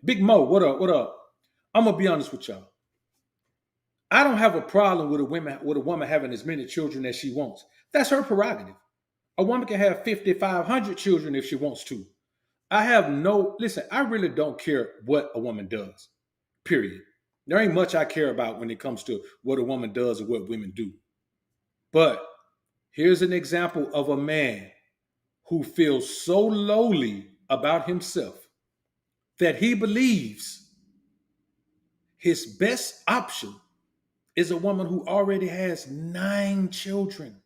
Big Mo, what up? What up? I'm gonna be honest with y'all. I don't have a problem with a woman having as many children as she wants. That's her prerogative. A woman can have 5,500 children if she wants to. I have no listen. I really don't care what a woman does. Period. There ain't much I care about when it comes to what a woman does or what women do. But here's an example of a man who feels so lowly about himself that he believes his best option is a woman who already has 9 children.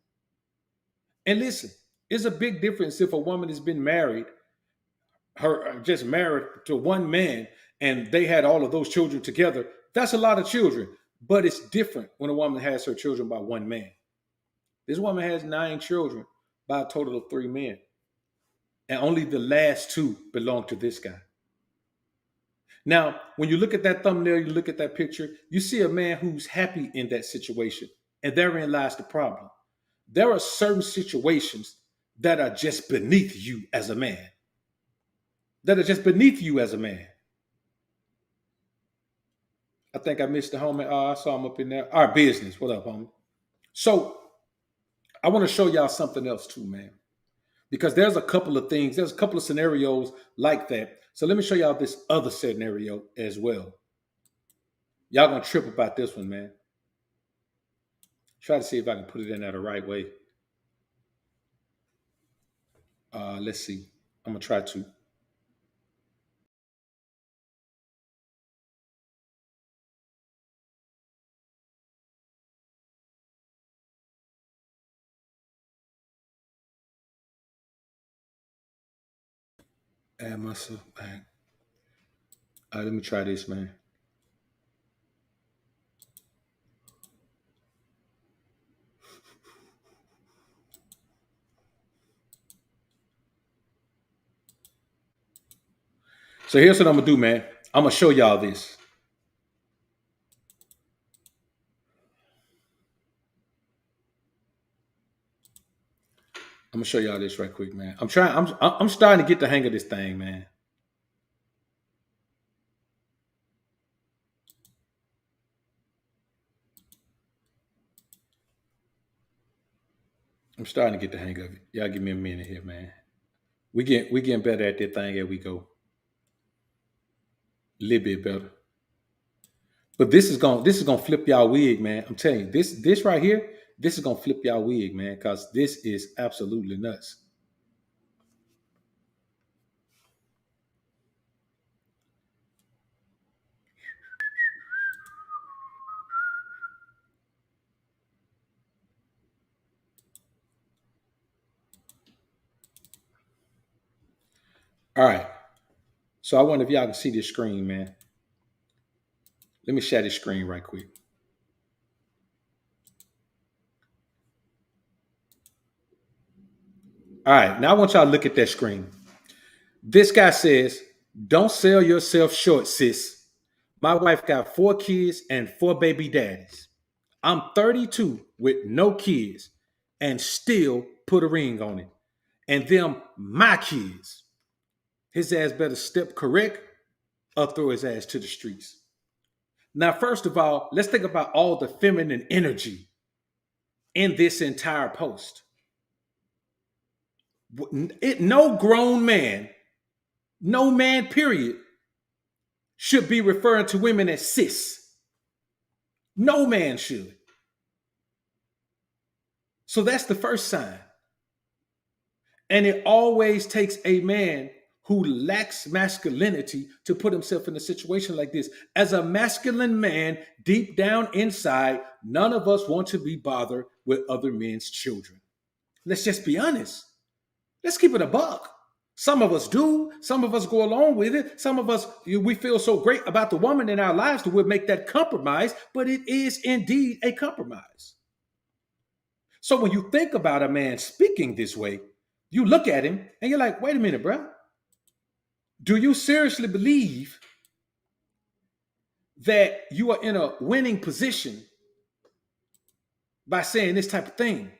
And listen, it's a big difference if a woman has been married, her just married to one man, and they had all of those children together. That's a lot of children. But it's different when a woman has her children by one man. This woman has 9 children by a total of 3 men. And only the last 2 belong to this guy. Now, when you look at that thumbnail, you look at that picture, you see a man who's happy in that situation. And therein lies the problem. There are certain situations that are just beneath you as a man. That are just beneath you as a man. I think I missed the homie. Oh, I saw him up in there. Our business. What up, homie? So I want to show y'all something else too, man. Because there's a couple of things, there's a couple of scenarios like that. So let me show y'all this other scenario as well. Y'all gonna trip about this one, man. Try to see if I can put it in there the right way. Let's see. I'm gonna try to. Add myself back. Let me try this, man. So here's what I'm gonna do, man. I'm gonna show y'all this. I'm gonna show y'all this right quick, man. I'm starting to get the hang of this thing, man. I'm starting to get the hang of it. Y'all give me a minute here, man. We getting better at that thing as we go. A little bit better. But this is gonna flip y'all wig, man. I'm telling you, this right here, this is gonna flip y'all wig, man, because this is absolutely nuts. All right. So I wonder if y'all can see this screen, man. Let me share this screen right quick. All right. Now I want y'all to look at that screen. This guy says, "Don't sell yourself short, sis. My wife got 4 kids and 4 baby daddies. I'm 32 with no kids and still put a ring on it. And them my kids. His ass better step correct or throw his ass to the streets." Now, first of all, let's think about all the feminine energy in this entire post. No grown man, no man, period, should be referring to women as sis. No man should. So that's the first sign. And it always takes a man who lacks masculinity to put himself in a situation like this. As a masculine man, deep down inside, none of us want to be bothered with other men's children. Let's just be honest. Let's keep it a buck. Some of us do. Some of us go along with it. Some of us, we feel so great about the woman in our lives that we'll make that compromise, but it is indeed a compromise. So when you think about a man speaking this way, you look at him and you're like, wait a minute, bro. Do you seriously believe that you are in a winning position by saying this type of thing?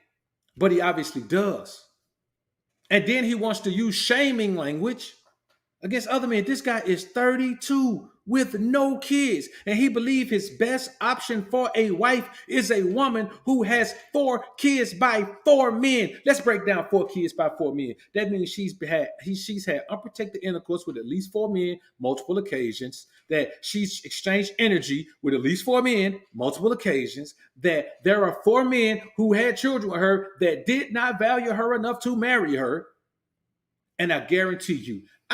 But he obviously does. And then he wants to use shaming language against other men. This guy is 32 with no kids, and he believes his best option for a wife is a woman who has 4 kids by 4 men. Let's break down 4 kids by 4 men. That means she's had unprotected intercourse with at least 4 men, multiple occasions. That she's exchanged energy with at least 4 men, multiple occasions. That there are 4 men who had children with her that did not value her enough to marry her. And I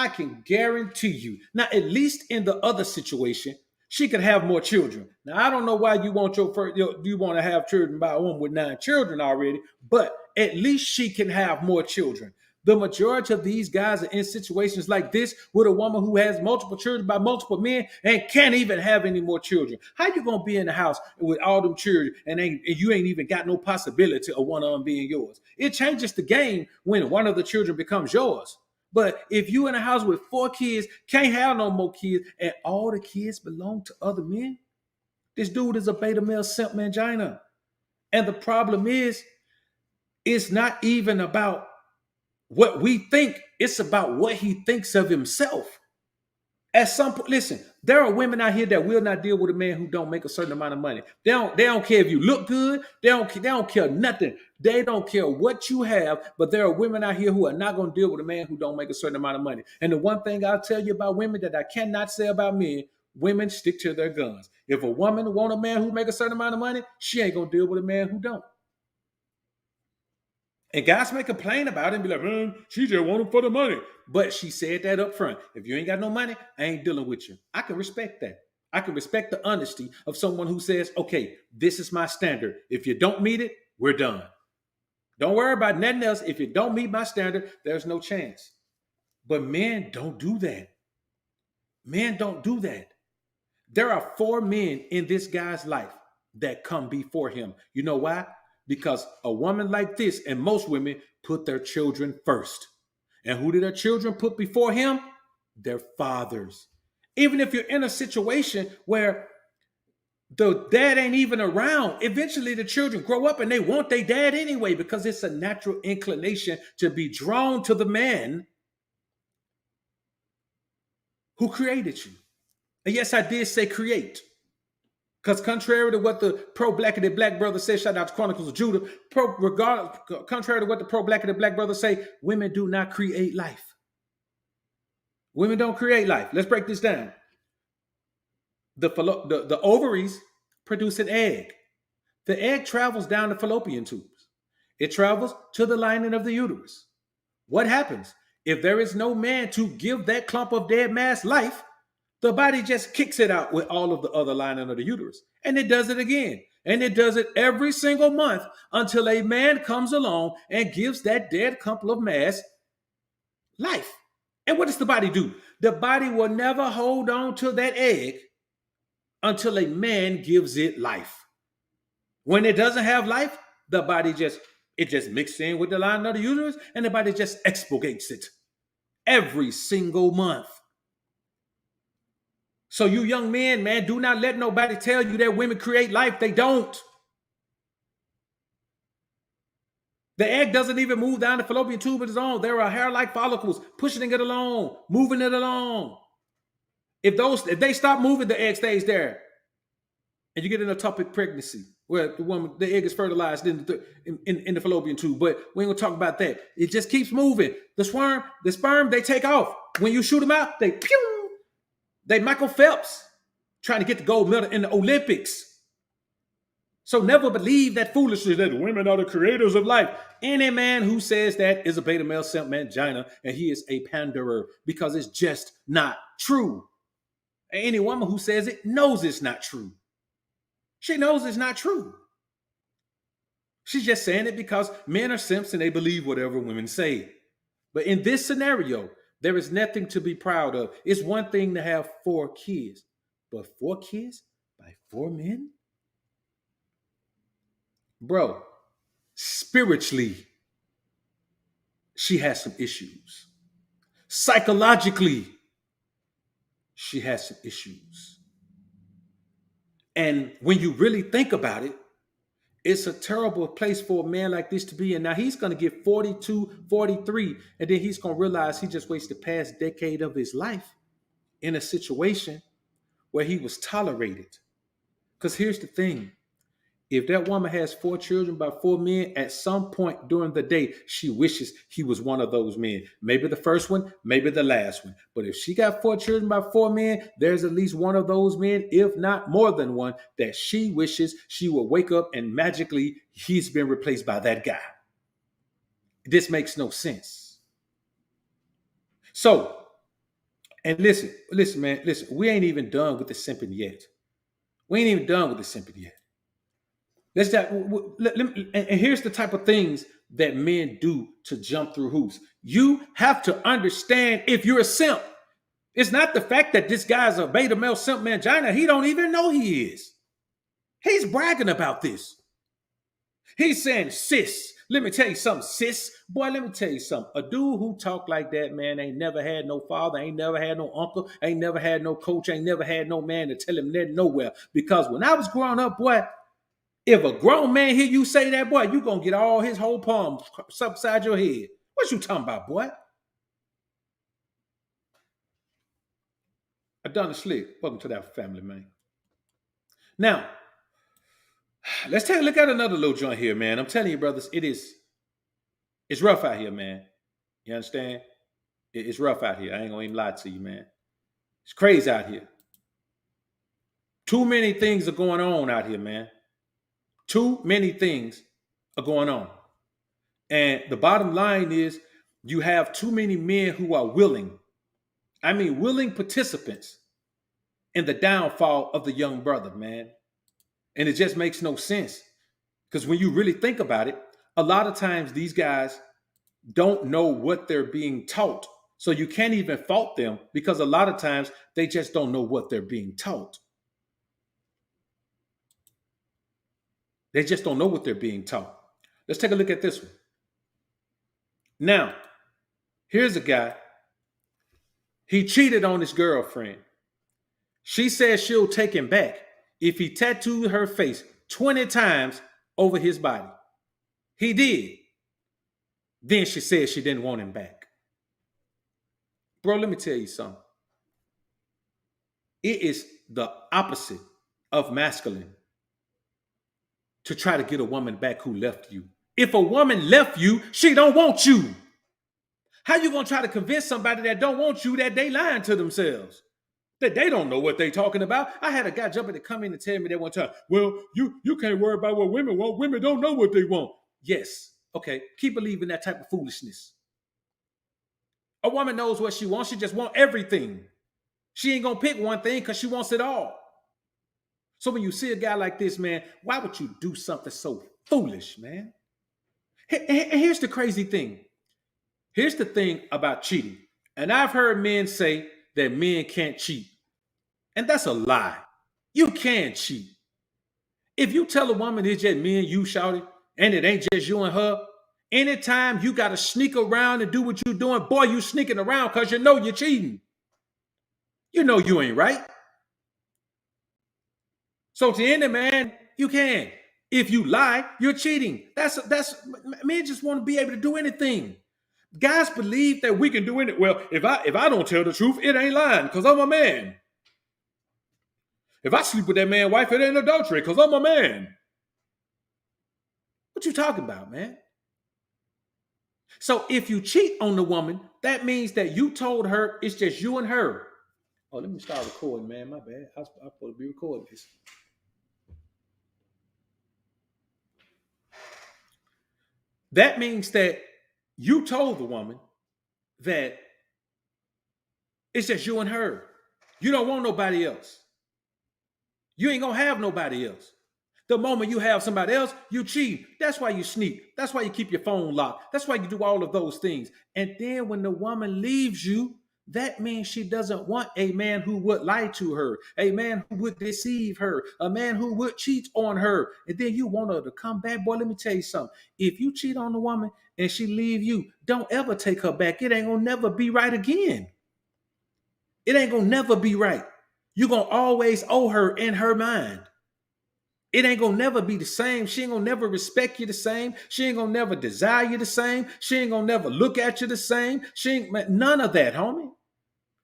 can guarantee you, now at least in the other situation, she could have more children. Now I don't know why you want you want to have children by a woman with 9 children already, but at least she can have more children. The majority of these guys are in situations like this with a woman who has multiple children by multiple men and can't even have any more children. How you gonna be in the house with all them children and you ain't even got no possibility of one of them being yours? It changes the game when one of the children becomes yours. But if you in a house with 4 kids, can't have no more kids, and all the kids belong to other men, this dude is a beta male simp mangina. And the problem is, it's not even about what we think, it's about what he thinks of himself. At some point, listen, there are women out here that will not deal with a man who don't make a certain amount of money. They don't care if you look good. They don't care nothing. They don't care what you have, but there are women out here who are not going to deal with a man who don't make a certain amount of money. And the one thing I'll tell you about women that I cannot say about men, women stick to their guns. If a woman want a man who make a certain amount of money, she ain't going to deal with a man who don't. And guys may complain about it and be like, man, she just want him for the money. But she said that up front. If you ain't got no money, I ain't dealing with you. I can respect that. I can respect the honesty of someone who says, okay, this is my standard. If you don't meet it, we're done. Don't worry about nothing else. If you don't meet my standard, there's no chance. But men don't do that. Men don't do that. There are 4 men in this guy's life that come before him. You know why? Because a woman like this and most women put their children first. And who did their children put before him? Their fathers. Even if you're in a situation where the dad ain't even around, eventually the children grow up and they want their dad anyway because it's a natural inclination to be drawn to the man who created you. And yes, I did say create. Because contrary to what the pro-blackity black brothers say, shout out to Chronicles of Judah, contrary to what the pro-blackity black brothers say, women do not create life. Women don't create life. Let's break this down. The ovaries produce an egg. The egg travels down the fallopian tubes. It travels to the lining of the uterus. What happens? If there is no man to give that clump of dead mass life, the body just kicks it out with all of the other lining of the uterus. And it does it again. And it does it every single month until a man comes along and gives that dead clump of mass life. And what does the body do? The body will never hold on to that egg until a man gives it life. When it doesn't have life, the body just mixes in with the lining of the uterus and the body just expurgates it every single month. So you young men, man, do not let nobody tell you that women create life. They don't. The egg doesn't even move down the fallopian tube of its own. There are hair-like follicles pushing it along, moving it along. If they stop moving, the egg stays there. And you get an ectopic pregnancy where the egg is fertilized in the fallopian tube. But we ain't gonna talk about that. It just keeps moving. The sperm, they take off. When you shoot them out, they pew. They Michael Phelps trying to get the gold medal in the Olympics. So never believe that foolishness that women are the creators of life. Any man who says that is a beta male simp mangina, and he is a panderer because it's just not true. And any woman who says it knows it's not true. She knows it's not true. She's just saying it because men are simps and they believe whatever women say. But in this scenario, there is nothing to be proud of. It's one thing to have 4 kids, but 4 kids by 4 men? Bro, spiritually, she has some issues. Psychologically, she has some issues. And when you really think about it, It's a terrible place for a man like this to be in. Now he's going to get 42, 43, and then he's going to realize he just wasted the past decade of his life in a situation where he was tolerated. Because here's the thing. If that woman has 4 children by 4 men, at some point during the day, she wishes he was one of those men. Maybe the first one, maybe the last one. But if she got 4 children by 4 men, there's at least one of those men, if not more than one, that she wishes she would wake up and magically he's been replaced by that guy. This makes no sense. So, and listen, man, listen, we ain't even done with the simping yet. We ain't even done with the simping yet. That's that. And here's the type of things that men do to jump through hoops. You have to understand if you're a simp. It's not the fact that this guy's a beta male simp mangina. He don't even know he is. He's bragging about this. He's saying, sis, let me tell you something, sis. Boy, let me tell you something. A dude who talk like that, man, ain't never had no father, ain't never had no uncle, ain't never had no coach, ain't never had no man to tell him that nowhere. Because when I was growing up, boy, if a grown man hear you say that, boy, you gonna get all his whole palms upside your head. What you talking about, boy? I done the slick. Welcome to that family, man. Now, let's take a look at another little joint here, man. I'm telling you, brothers, it's rough out here, man. You understand? It's rough out here. I ain't gonna even lie to you, man. It's crazy out here. Too many things are going on out here, man. Too many things are going on. And the bottom line is you have too many men who are willing participants in the downfall of the young brother, man. And it just makes no sense. Because when you really think about it, a lot of times these guys don't know what they're being taught. So you can't even fault them because a lot of times they just don't know what they're being taught. They just don't know what they're being taught. Let's take a look at this one. Now, here's a guy. He cheated on his girlfriend. She says she'll take him back if he tattooed her face 20 times over his body. He did. Then she said she didn't want him back. Bro, let me tell you something. It is the opposite of masculine to try to get a woman back who left you. If a woman left you, she don't want you. How you gonna try to convince somebody that don't want you that they lying to themselves? That they don't know what they talking about? I had a guy jumping to come in and tell me that one time, well, you can't worry about what women want. Women don't know what they want. Yes. Okay. Keep believing that type of foolishness. A woman knows what she wants. She just wants everything. She ain't gonna pick one thing because she wants it all. So when you see a guy like this, man, why would you do something so foolish, man? Here's the crazy thing. Here's the thing about cheating. And I've heard men say that men can't cheat. And that's a lie. You can cheat. If you tell a woman it's just me and you, shouted, and it ain't just you and her, anytime you got to sneak around and do what you're doing, boy, you sneaking around because you know you're cheating. You know you ain't right. So to any man, you can. If you lie, you're cheating. That's men just want to be able to do anything. Guys believe that we can do anything. Well, if I don't tell the truth, it ain't lying because I'm a man. If I sleep with that man's wife, it ain't adultery because I'm a man. What you talking about, man? So if you cheat on the woman, that means that you told her it's just you and her. Oh, let me start recording, man. My bad. I'm supposed to be recording this. That means that you told the woman that it's just you and her. You don't want nobody else. You ain't gonna have nobody else. The moment you have somebody else, you cheat. That's why you sneak. That's why you keep your phone locked. That's why you do all of those things. And then when the woman leaves you, that means she doesn't want a man who would lie to her, a man who would deceive her, a man who would cheat on her. And then you want her to come back. Boy, let me tell you something. If you cheat on a woman and she leave you, don't ever take her back. It ain't gonna never be right again. It ain't gonna never be right. You're gonna always owe her in her mind. It ain't gonna never be the same. She ain't gonna never respect you the same. She ain't gonna never desire you the same. She ain't gonna never look at you the same. She ain't none of that, homie.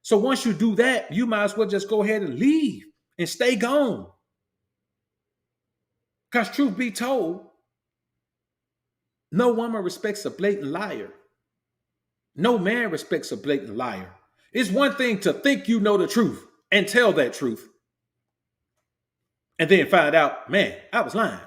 So once you do that, you might as well just go ahead and leave and stay gone. Because truth be told, no woman respects a blatant liar. No man respects a blatant liar. It's one thing to think you know the truth and tell that truth and then find out, man, I was lying.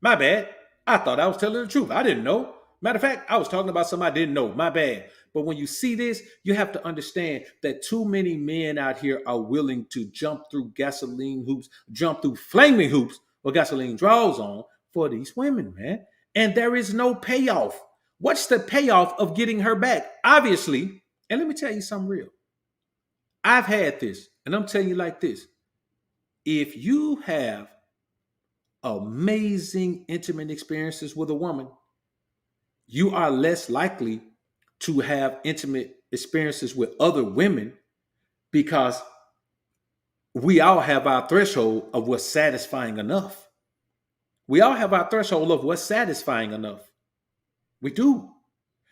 My bad. I thought I was telling the truth. I didn't know. Matter of fact, I was talking about something I didn't know. My bad. But when you see this, you have to understand that too many men out here are willing to jump through gasoline hoops, jump through flaming hoops with gasoline draws on for these women, man. And there is no payoff. What's the payoff of getting her back? Obviously, and let me tell you something real. I've had this, and I'm telling you like this. If you have amazing intimate experiences with a woman, you are less likely to have intimate experiences with other women because we all have our threshold of what's satisfying enough. We all have our threshold of what's satisfying enough. We do.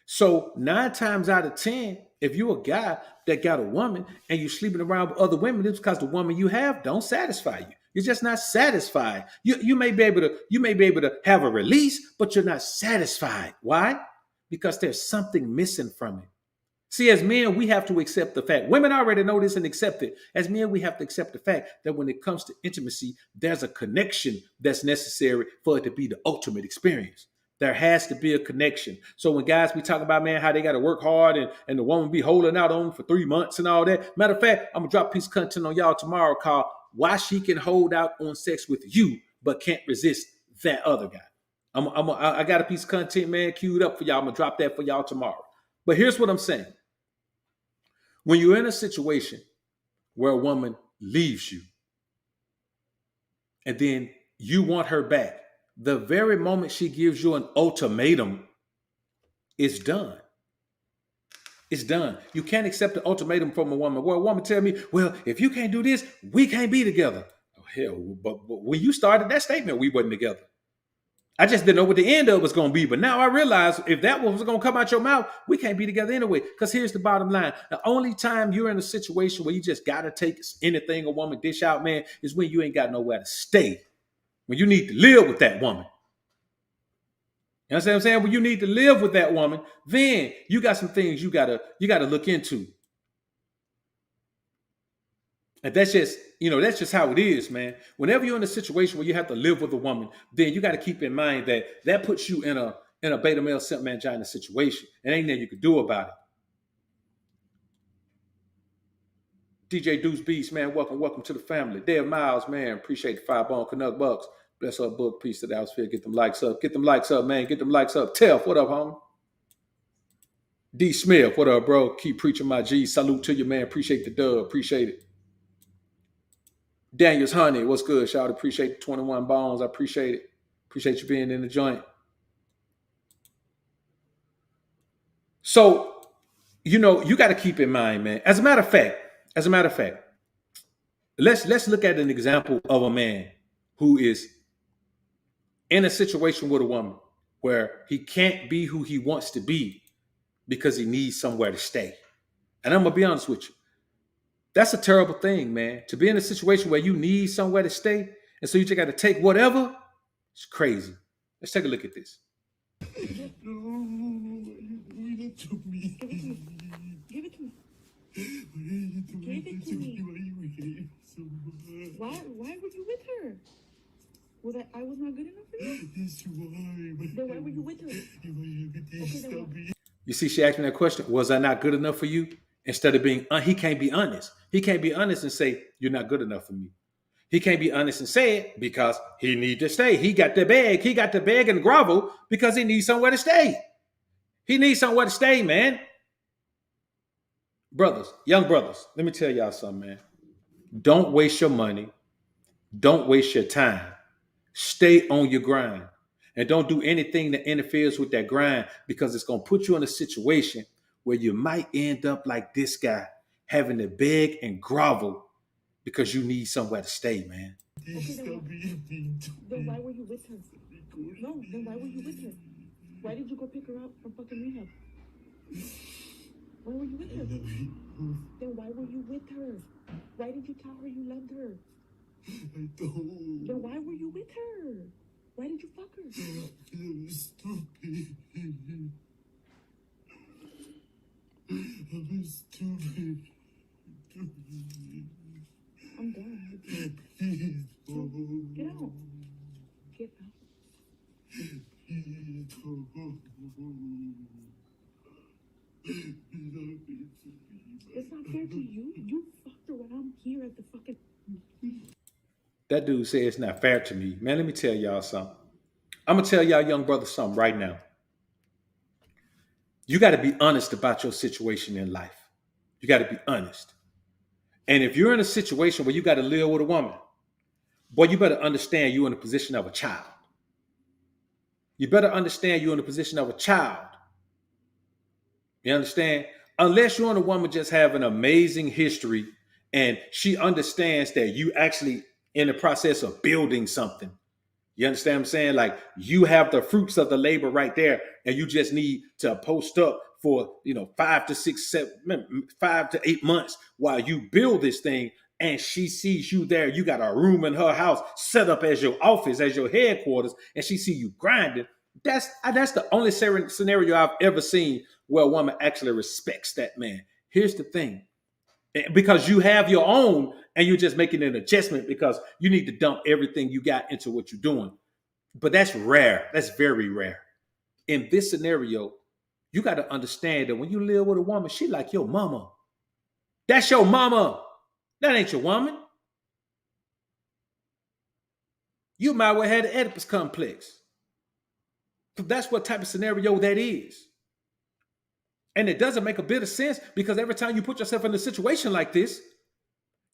So 9 times out of 10, if you're a guy that got a woman and you're sleeping around with other women, it's because the woman you have don't satisfy you. You're just not satisfied. You may be able to have a release, but you're not satisfied. Why? Because there's something missing from it. See, as men, we have to accept the fact. Women already know this and accept it. As men, we have to accept the fact that when it comes to intimacy, there's a connection that's necessary for it to be the ultimate experience. There has to be a connection. So when guys be talking about, man, how they got to work hard and the woman be holding out on them for 3 months and all that. Matter of fact, I'm going to drop a piece of content on y'all tomorrow called Why She Can Hold Out on Sex with You but Can't Resist That Other Guy. I got a piece of content, man, queued up for y'all. I'm going to drop that for y'all tomorrow. But here's what I'm saying. When you're in a situation where a woman leaves you and then you want her back, the very moment she gives you an ultimatum, it's done. It's done. You can't accept an ultimatum from a woman. Well, a woman tell me, well, if you can't do this, we can't be together. Oh, hell, but when you started that statement, we wasn't together. I just didn't know what the end of it was going to be. But now I realize if that was going to come out your mouth, we can't be together anyway. Because here's the bottom line. The only time you're in a situation where you just got to take anything a woman dish out, man, is when you ain't got nowhere to stay. When you need to live with that woman. You understand what I'm saying? When you need to live with that woman, then you got some things you gotta look into. And that's just how it is, man. Whenever you're in a situation where you have to live with a woman, then you got to keep in mind that puts you in a beta male simp mangina situation. And ain't nothing you can do about it. DJ Deuce Beast, man, welcome to the family. Dave Miles, man, appreciate the 5 bone Canuck bucks. Bless up, book, peace to the atmosphere. Get them likes up. Get them likes up, man. Get them likes up. Telf, what up, homie? D Smith, what up, bro? Keep preaching my G. Salute to you, man. Appreciate the dub. Appreciate it. Daniels Honey, what's good, y'all? Appreciate the 21 bones. I appreciate it. Appreciate you being in the joint. So, you got to keep in mind, man. As a matter of fact, let's look at an example of a man who is in a situation with a woman where he can't be who he wants to be because he needs somewhere to stay. And I'm going to be honest with you. That's a terrible thing, man. To be in a situation where you need somewhere to stay, and so you just got to take whatever, it's crazy. Let's take a look at this. No, read it to me. Give it to me. Give it to me. Why you hate so much? Why were you with her? Was I was not good enough for you? Yes, you are. Then why were you with her? You see, she asked me that question. Was I not good enough for you? Instead of being, he can't be honest. He can't be honest and say, you're not good enough for me. He can't be honest and say it because he need to stay. He got the bag. He got the bag and grovel because he needs somewhere to stay. He needs somewhere to stay, man. Brothers, young brothers, let me tell y'all something, man. Don't waste your money. Don't waste your time. Stay on your grind. And don't do anything that interferes with that grind because it's going to put you in a situation where you might end up like this guy, having to beg and grovel because you need somewhere to stay, man. Okay, stop being mean to me. Then why were you with her? No, then why were you with her? Why did you go pick her up from fucking rehab? Why were you with her? Then why were you with her? Why did you tell her you loved her? I don't. Then why were you with her? Why did you fuck her? I'm stupid. I'm stupid. I'm done. So, get out. Get out. It's not fair to you. You fucked her while I'm here at the fucking. That dude said it's not fair to me. Man, let me tell y'all something. I'm going to tell y'all young brother something right now. You got to be honest about your situation in life. You got to be honest. And if you're in a situation where you got to live with a woman, boy, you better understand you're in the position of a child. You better understand you're in the position of a child. You understand? Unless you're in a woman just have an amazing history and she understands that you actually in the process of building something. You understand what I'm saying? Like you have the fruits of the labor right there, and you just need to post up for 5 to 8 months while you build this thing, and she sees you there. You got a room in her house set up as your office, as your headquarters, and she see you grinding. That's the only scenario I've ever seen where a woman actually respects that man. Here's the thing. Because you have your own and you're just making an adjustment because you need to dump everything you got into what you're doing. But that's rare. That's very rare. In this scenario, you got to understand that when you live with a woman, she like your mama. That's your mama. That ain't your woman. You might well have the Oedipus complex. That's what type of scenario that is. And it doesn't make a bit of sense because every time you put yourself in a situation like this,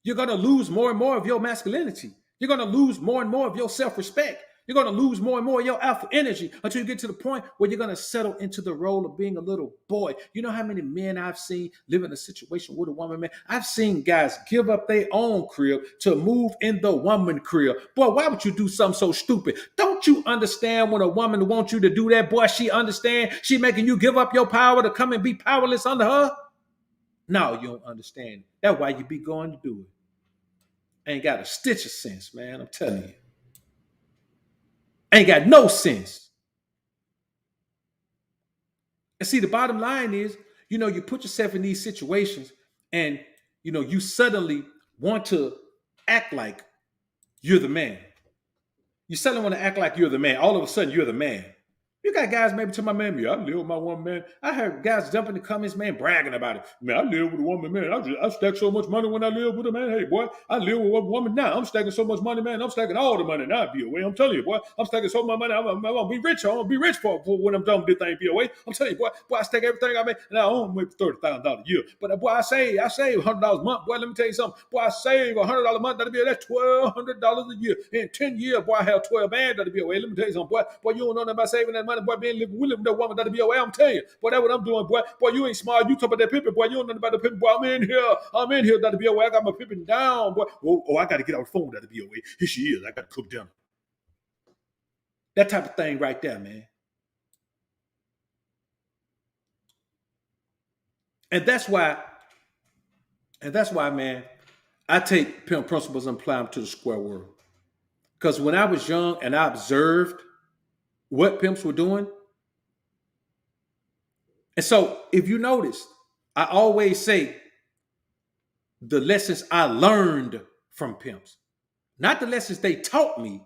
you're going to lose more and more of your masculinity. You're going to lose more and more of your self-respect. You're going to lose more and more of your alpha energy until you get to the point where you're going to settle into the role of being a little boy. You know how many men I've seen live in a situation with a woman, man? I've seen guys give up their own crib to move in the woman crib. Boy, why would you do something so stupid? Don't you understand when a woman wants you to do that, boy, she understand. She making you give up your power to come and be powerless under her? No, you don't understand. That's why you be going to do it. Ain't got a stitch of sense, man. I'm telling you. Ain't got no sense. And see, the bottom line is, you put yourself in these situations and, you suddenly want to act like you're the man. You suddenly want to act like you're the man. All of a sudden, you're the man. You got guys maybe to my man, I live with my woman, man. I heard guys jump in the comments, man, bragging about it. Man, I live with a woman, man. I stack so much money when I live with her, man. Hey, boy, I live with a woman now. I'm stacking so much money, man. I'm stacking all the money now, BOA. I'm telling you, boy, I'm stacking so much money. I'm gonna be rich. I'm gonna be rich for when I'm done with this thing, BOA. I'm telling you, boy, I stack everything I make, and I own maybe $30,000 a year. But boy, I save $100 a month. Boy, let me tell you something. Boy, I save $100 a month. That's $1,200 a year. In 10 years, boy, I have 12 bands. That'll be away. Let me tell you something, boy. You don't know nothing about saving that money, boy. Being living with that woman, that'll be away. I'm telling you, boy, that's what I'm doing, boy. Boy, you ain't smart. You talk about that pimping, boy. You don't know about the pimping, boy. I'm in here. That'll be away. I got my pimping down, boy. Oh, I got to get on the phone. That'll be away. Here she is. I got to cook dinner. That type of thing right there, man. And that's why, man, I take pimp principles and apply them to the square world. Because when I was young and I observed what pimps were doing, and so if you notice, I always say the lessons I learned from pimps, not the lessons they taught me.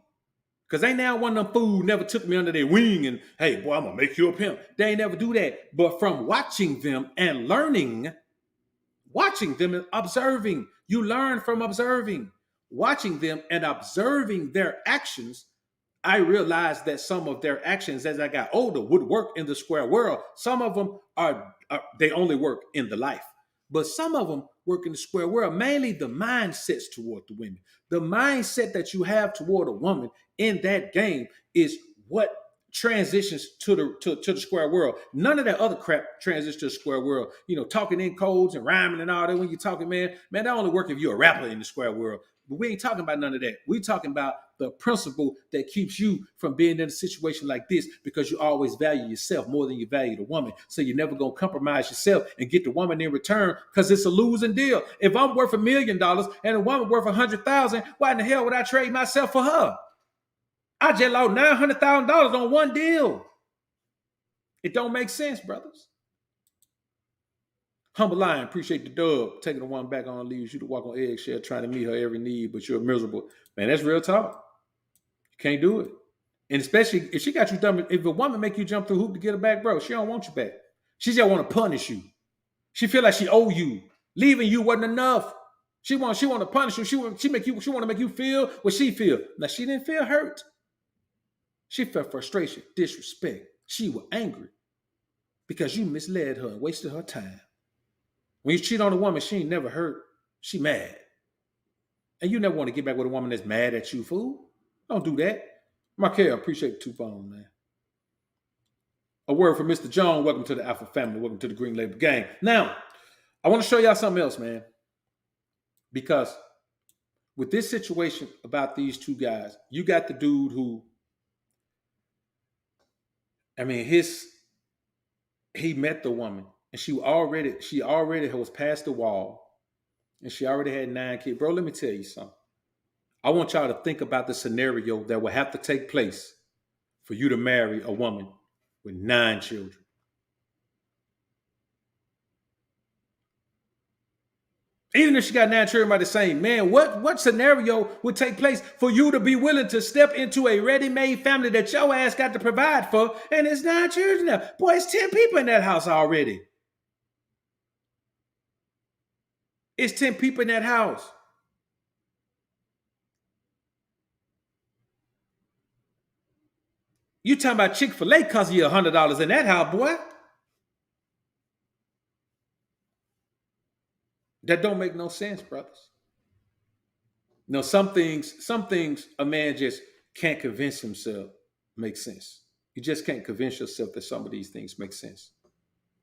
Because they now one of them fools never took me under their wing and, hey, boy, I'm going to make you a pimp. They ain't never do that. But from watching them and learning, watching them and observing, you learn from observing. Watching them and observing their actions, I realized that some of their actions as I got older would work in the square world. Some of them they only work in the life. But some of them work in the square world, mainly the mindsets toward the women. The mindset that you have toward a woman in that game is what transitions to the square world. None of that other crap transitions to the square world. Talking in codes and rhyming and all that when you're talking, man, that only work if you're a rapper in the square world. But we ain't talking about none of that. We talking about the principle that keeps you from being in a situation like this because you always value yourself more than you value the woman. So you're never going to compromise yourself and get the woman in return because it's a losing deal. If I'm worth $1 million and a woman worth 100,000, why in the hell would I trade myself for her? I just lost $900,000 on one deal. It don't make sense, brothers. Humble Lion, appreciate the dub. Taking the one back on leaves you to walk on eggshell, trying to meet her every need, but you're miserable. Man, that's real talk. You can't do it. And especially if she got you dumb, if a woman make you jump through hoop to get her back, bro, she don't want you back. She just want to punish you. She feel like she owe you. Leaving you wasn't enough. She want to punish you. She want to make you feel what she feel. Now she didn't feel hurt. She felt frustration, disrespect. She was angry because you misled her and wasted her time. When you cheat on a woman, she ain't never hurt. She mad. And you never want to get back with a woman that's mad at you, fool. Don't do that. Markel, appreciate the 2 phones, man. A word from Mr. John. Welcome to the Alpha family. Welcome to the Green Label Gang. Now, I want to show y'all something else, man. Because with this situation about these 2 guys, you got the dude who, I mean, he met the woman. And she already was past the wall, and she already had 9 kids. Bro, let me tell you something. I want y'all to think about the scenario that will have to take place for you to marry a woman with 9 children. Even if she got 9 children by the same man, what scenario would take place for you to be willing to step into a ready-made family that your ass got to provide for, and it's 9 children now? Boy, it's 10 people in that house already. It's 10 people in that house. You talking about Chick-fil-A costing you $100 in that house, boy. That don't make no sense, brothers. No, some things a man just can't convince himself make sense. You just can't convince yourself that some of these things make sense.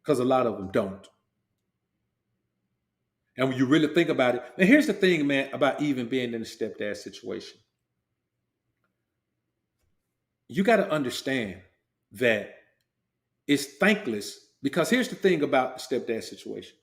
Because a lot of them don't. And when you really think about it, and here's the thing, man, about even being in a stepdad situation. You got to understand that it's thankless, because here's the thing about the stepdad situation.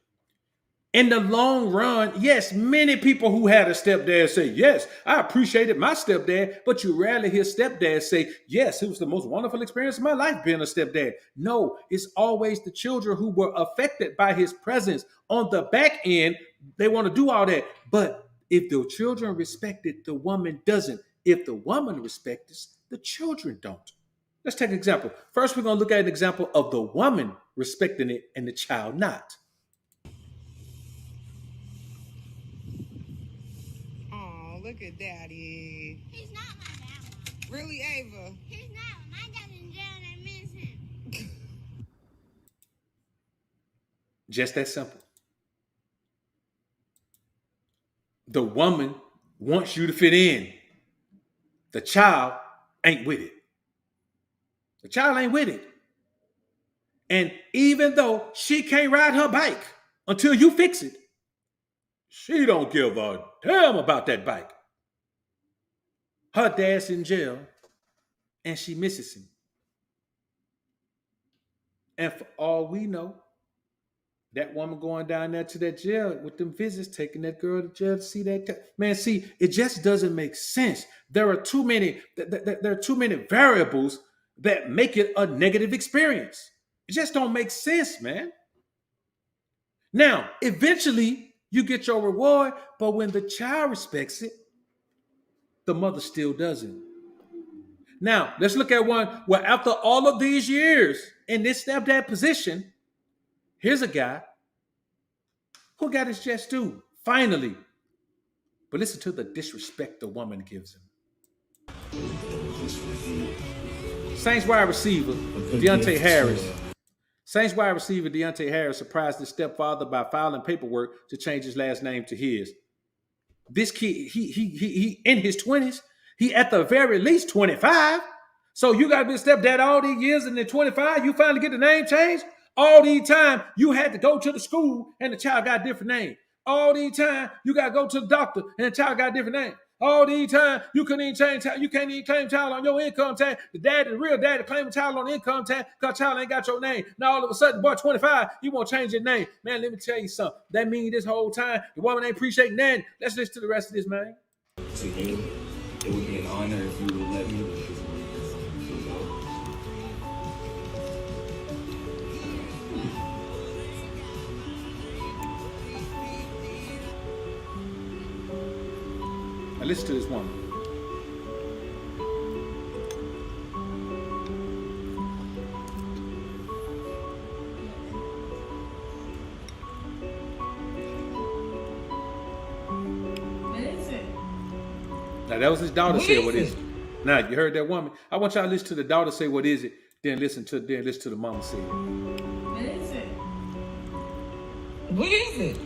In the long run, yes, many people who had a stepdad say, yes, I appreciated my stepdad, but you rarely hear stepdads say, yes, it was the most wonderful experience of my life being a stepdad. No, it's always the children who were affected by his presence. On the back end, they want to do all that. But if the children respect it, the woman doesn't. If the woman respects it, the children don't. Let's take an example. First, we're going to look at an example of the woman respecting it and the child not. Look at Daddy. He's not my dad. Really, Ava? He's not. My dad's in jail and I miss him. Just that simple. The woman wants you to fit in. The child ain't with it. The child ain't with it. And even though she can't ride her bike until you fix it, she don't give a damn about that bike. Her dad's in jail and she misses him. And for all we know, that woman going down there to that jail with them visits, taking that girl to jail to see that. Man, see, it just doesn't make sense. There are too many variables that make it a negative experience. It just don't make sense, man. Now, eventually, you get your reward, but when the child respects it, the mother still doesn't. Now, let's look at one where after all of these years in this stepdad position, here's a guy who got his just due, finally. But listen to the disrespect the woman gives him. Saints wide receiver, Deontay Harris. Saints wide receiver Deontay Harris surprised his stepfather by filing paperwork to change his last name to his. This kid, he in his 20s. He at the very least 25. So you got to be a stepdad all these years, and then 25, you finally get the name changed? All these time, you had to go to the school, and the child got a different name. All these time you gotta go to the doctor and the child got a different name. All these time you couldn't even change, you can't even claim child on your income tax. The daddy, the real daddy, claim a child on the income tax because child ain't got your name. Now all of a sudden, boy, 25, you want to change your name. Man, let me tell you something. That means this whole time the woman ain't appreciating that. Let's listen to the rest of this, man. To you, it would be an honor if you would let me. Now listen to this woman. Now that was his daughter said, "What is it?" Now you heard that woman. I want y'all to listen to the daughter say, "What is it?" Then listen to the mama say it. What is it? What is it?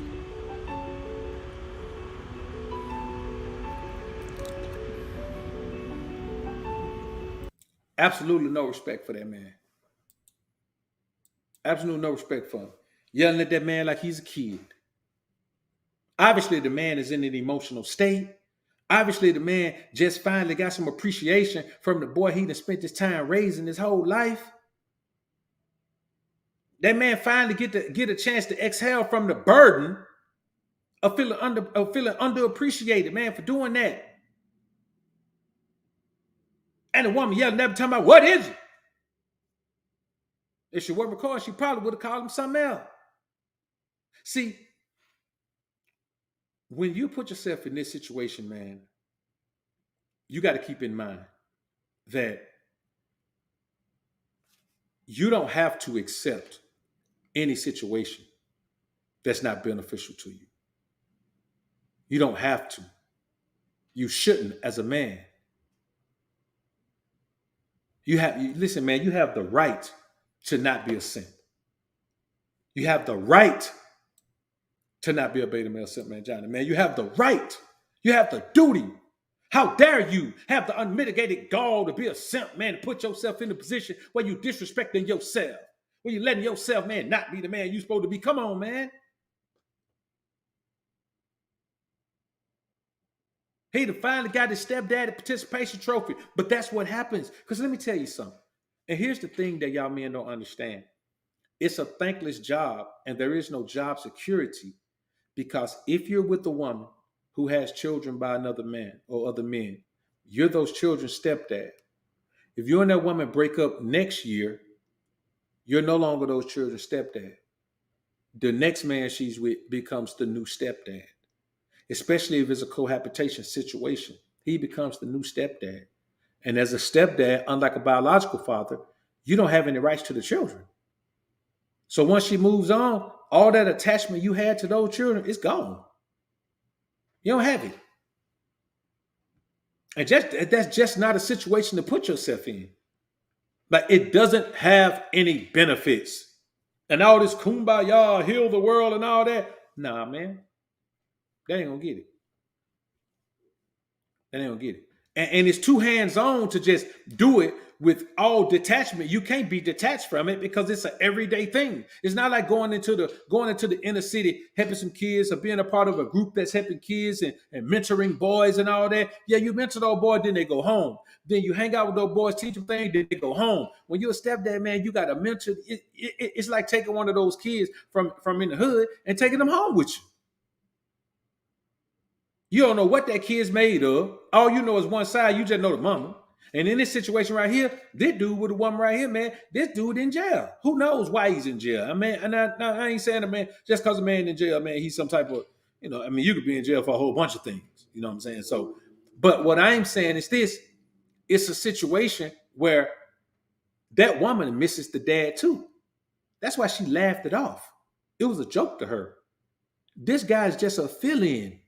Absolutely no respect for that man. Absolutely no respect for him. Yelling at that man like he's a kid. Obviously, the man is in an emotional state. Obviously, the man just finally got some appreciation from the boy he done spent his time raising his whole life. That man finally get a chance to exhale from the burden of feeling underappreciated, man, for doing that. And the woman yelling every time about, "What is it?" If she weren't recording, she probably would have called him something else. See, when you put yourself in this situation, man, you got to keep in mind that you don't have to accept any situation that's not beneficial to you. You don't have to. You shouldn't as a man. Listen, man, you have the right to not be a simp. You have the right to not be a beta male simp, man, Johnny. Man, you have the right. You have the duty. How dare you have the unmitigated gall to be a simp, man, to put yourself in a position where you disrespecting yourself, where you letting yourself, man, not be the man you supposed to be. Come on, man. He finally got his stepdaddy participation trophy, but that's what happens. Because let me tell you something. And here's the thing that y'all men don't understand. It's a thankless job, and there is no job security, because if you're with a woman who has children by another man or other men, you're those children's stepdad. If you and that woman break up next year, you're no longer those children's stepdad. The next man she's with becomes the new stepdad, especially if it's a cohabitation situation. He becomes the new stepdad. And as a stepdad, unlike a biological father, you don't have any rights to the children. So once she moves on, all that attachment you had to those children is gone. You don't have it. And that's just not a situation to put yourself in. Like, it doesn't have any benefits. And all this kumbaya, heal the world and all that. Nah, man. They ain't gonna get it. They ain't gonna get it. And it's too hands-on to just do it with all detachment. You can't be detached from it because it's an everyday thing. It's not like going into the inner city, helping some kids, or being a part of a group that's helping kids and mentoring boys and all that. Yeah, you mentor those boys, then they go home. Then you hang out with those boys, teach them things, then they go home. When you're a stepdad, man, you got to mentor. It's like taking one of those kids from in the hood and taking them home with you. You don't know what that kid's made of. All you know is one side. You just know the mama. And in this situation right here, this dude with the woman right here, man, this dude in jail. Who knows why he's in jail? I mean, and I ain't saying, man, just because a man in jail, man, he's some type of, I mean, you could be in jail for a whole bunch of things. You know what I'm saying? So, but what I'm saying is this: it's a situation where that woman misses the dad too. That's why she laughed it off. It was a joke to her. This guy's just a fill-in.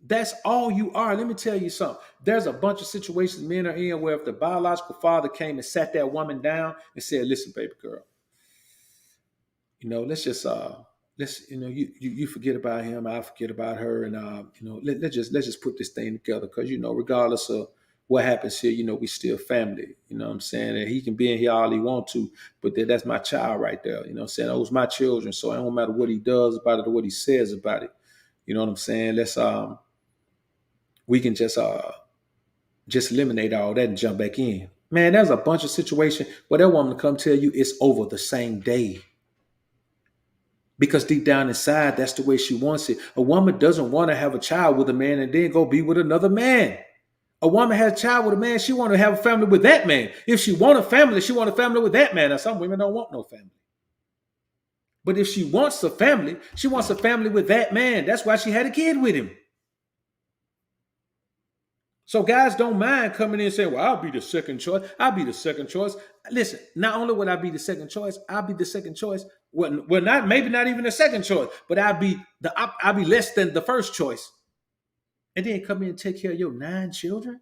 That's all you are. Let me tell you something. There's a bunch of situations men are in where if the biological father came and sat that woman down and said, "Listen, baby girl, let's just you forget about him, I forget about her, and let's just put this thing together, because regardless of what happens here, we still family. You know what I'm saying? And he can be in here all he want to, but that's my child right there. You know what I'm saying? Those my children, so it don't matter what he does about it or what he says about it. You know what I'm saying? Let's we can just eliminate all that and jump back in. Man, there's a bunch of situations where that woman come tell you it's over the same day. Because deep down inside, that's the way she wants it. A woman doesn't want to have a child with a man and then go be with another man. A woman has a child with a man, she want to have a family with that man. If she want a family, she want a family with that man. Now, some women don't want no family. But if she wants a family, she wants a family with that man. That's why she had a kid with him. So guys don't mind coming in and saying, well, I'll be the second choice. I'll be the second choice. Listen, not only would I be the second choice, I'll be the second choice. Well, not maybe not even the second choice, but I'll be less than the first choice. And then come in and take care of your 9 children.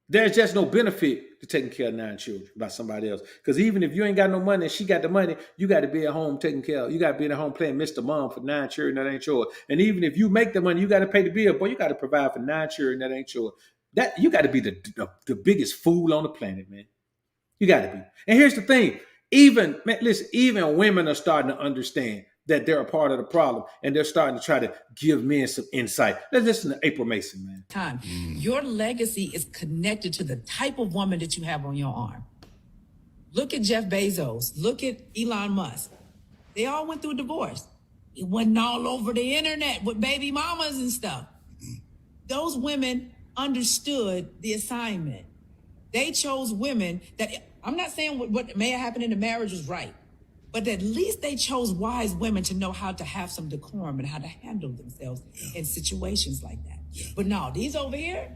There's just no benefit to taking care of 9 children by somebody else. Because even if you ain't got no money and she got the money, you got to be at home taking care of. You got to be at home playing Mr. Mom for 9 children that ain't yours. And even if you make the money, you got to pay the bill. Boy, you got to provide for 9 children that ain't yours. That you got to be the biggest fool on the planet, man. You got to be. And here's the thing: even women are starting to understand that they're a part of the problem, and they're starting to try to give men some insight. Let's listen to April Mason, man. Your legacy is connected to the type of woman that you have on your arm. Look at Jeff Bezos. Look at Elon Musk. They all went through a divorce. It wasn't all over the internet with baby mamas and stuff. Those women understood the assignment. They chose women that, I'm not saying what may have happened in the marriage was right, but at least they chose wise women to know how to have some decorum and how to handle themselves in situations like that. But no, these over here,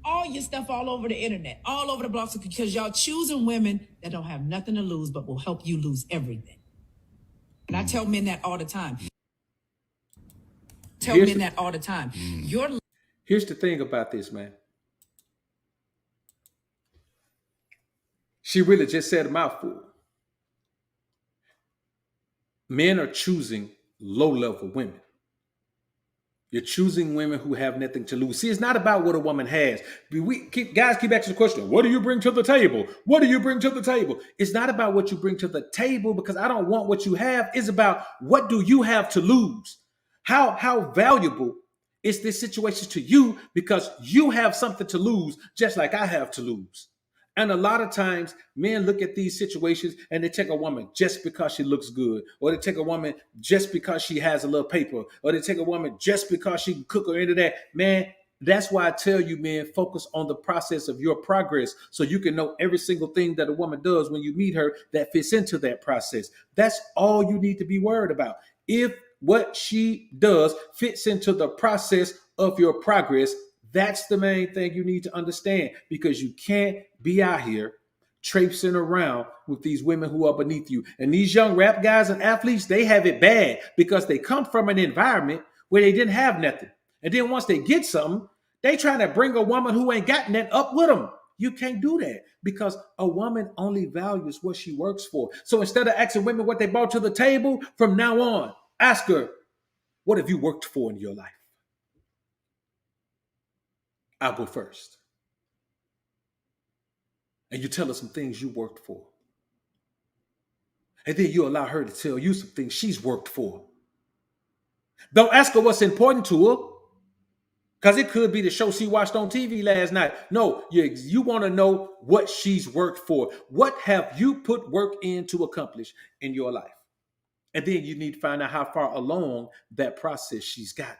all your stuff all over the internet, all over the blogs, because y'all choosing women that don't have nothing to lose, but will help you lose everything. And I tell men that all the time. Here's the thing about this, man. She really just said a mouthful. Men are choosing low-level women. You're choosing women who have nothing to lose. See, it's not about what a woman has. Guys keep asking the question, what do you bring to the table? What do you bring to the table? It's not about what you bring to the table, because I don't want what you have. It's about what do you have to lose? How valuable is this situation to you, because you have something to lose just like I have to lose. And a lot of times men look at these situations and they take a woman just because she looks good, or they take a woman just because she has a little paper, or they take a woman just because she can cook or into that. Man, that's why I tell you, man, focus on the process of your progress so you can know every single thing that a woman does when you meet her that fits into that process. That's all you need to be worried about. If what she does fits into the process of your progress, that's the main thing you need to understand, because you can't be out here traipsing around with these women who are beneath you. And these young rap guys and athletes, they have it bad because they come from an environment where they didn't have nothing. And then once they get something, they trying to bring a woman who ain't got nothing up with them. You can't do that, because a woman only values what she works for. So instead of asking women what they brought to the table, from now on, ask her, what have you worked for in your life? I'll go first. And you tell her some things you worked for. And then you allow her to tell you some things she's worked for. Don't ask her what's important to her, because it could be the show she watched on TV last night. No, you want to know what she's worked for. What have you put work in to accomplish in your life? And then you need to find out how far along that process she's gotten.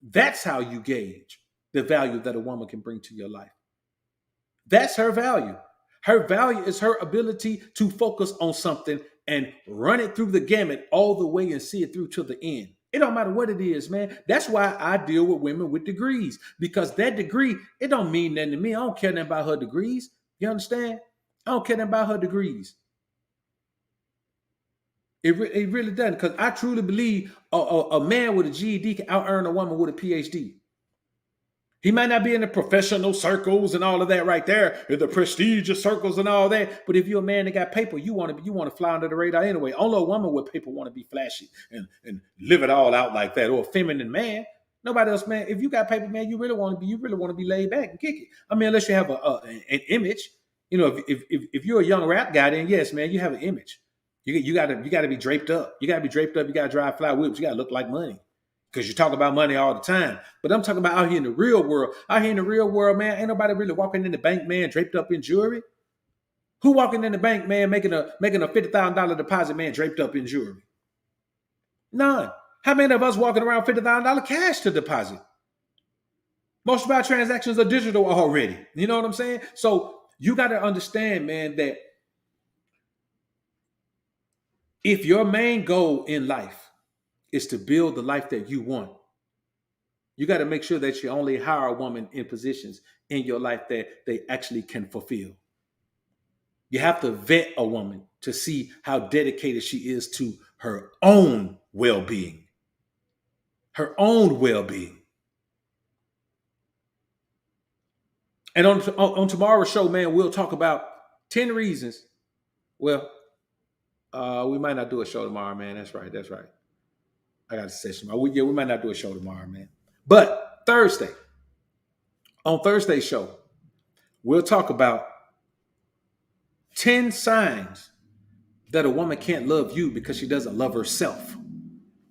That's how you gauge the value that a woman can bring to your life. That's her value. Her value is her ability to focus on something and run it through the gamut all the way and see it through to the end. It don't matter what it is, man. That's why I deal with women with degrees, because that degree, it don't mean nothing to me. I don't care nothing about her degrees. You understand? I don't care nothing about her degrees. It really doesn't, because I truly believe a man with a GED can out-earn a woman with a PhD. He might not be in the professional circles and all of that right there, in the prestigious circles and all that. But if you're a man that got paper, you want to fly under the radar anyway. Only a woman with paper want to be flashy and live it all out like that, or a feminine man. Nobody else, man. If you got paper, man, you really want to be laid back and kick it. I mean, unless you have an image. You know, if you're a young rap guy, then yes, man, you have an image. You gotta be draped up. You gotta be draped up. You gotta drive fly whips. You gotta look like money. Because you talk about money all the time. But I'm talking about out here in the real world. Out here in the real world, man, ain't nobody really walking in the bank, man, draped up in jewelry. Who walking in the bank, man, making a $50,000 deposit, man, draped up in jewelry? None. How many of us walking around $50,000 cash to deposit? Most of our transactions are digital already. You know what I'm saying? So you got to understand, man, that if your main goal in life is to build the life that you want, you got to make sure that you only hire a woman in positions in your life that they actually can fulfill. You have to vet a woman to see how dedicated she is to her own well-being. Her own well-being. And on tomorrow's show, man, we'll talk about 10 reasons. Well, we might not do a show tomorrow, man. That's right. I got a session. We might not do a show tomorrow, man. But on Thursday's show, we'll talk about 10 signs that a woman can't love you because she doesn't love herself.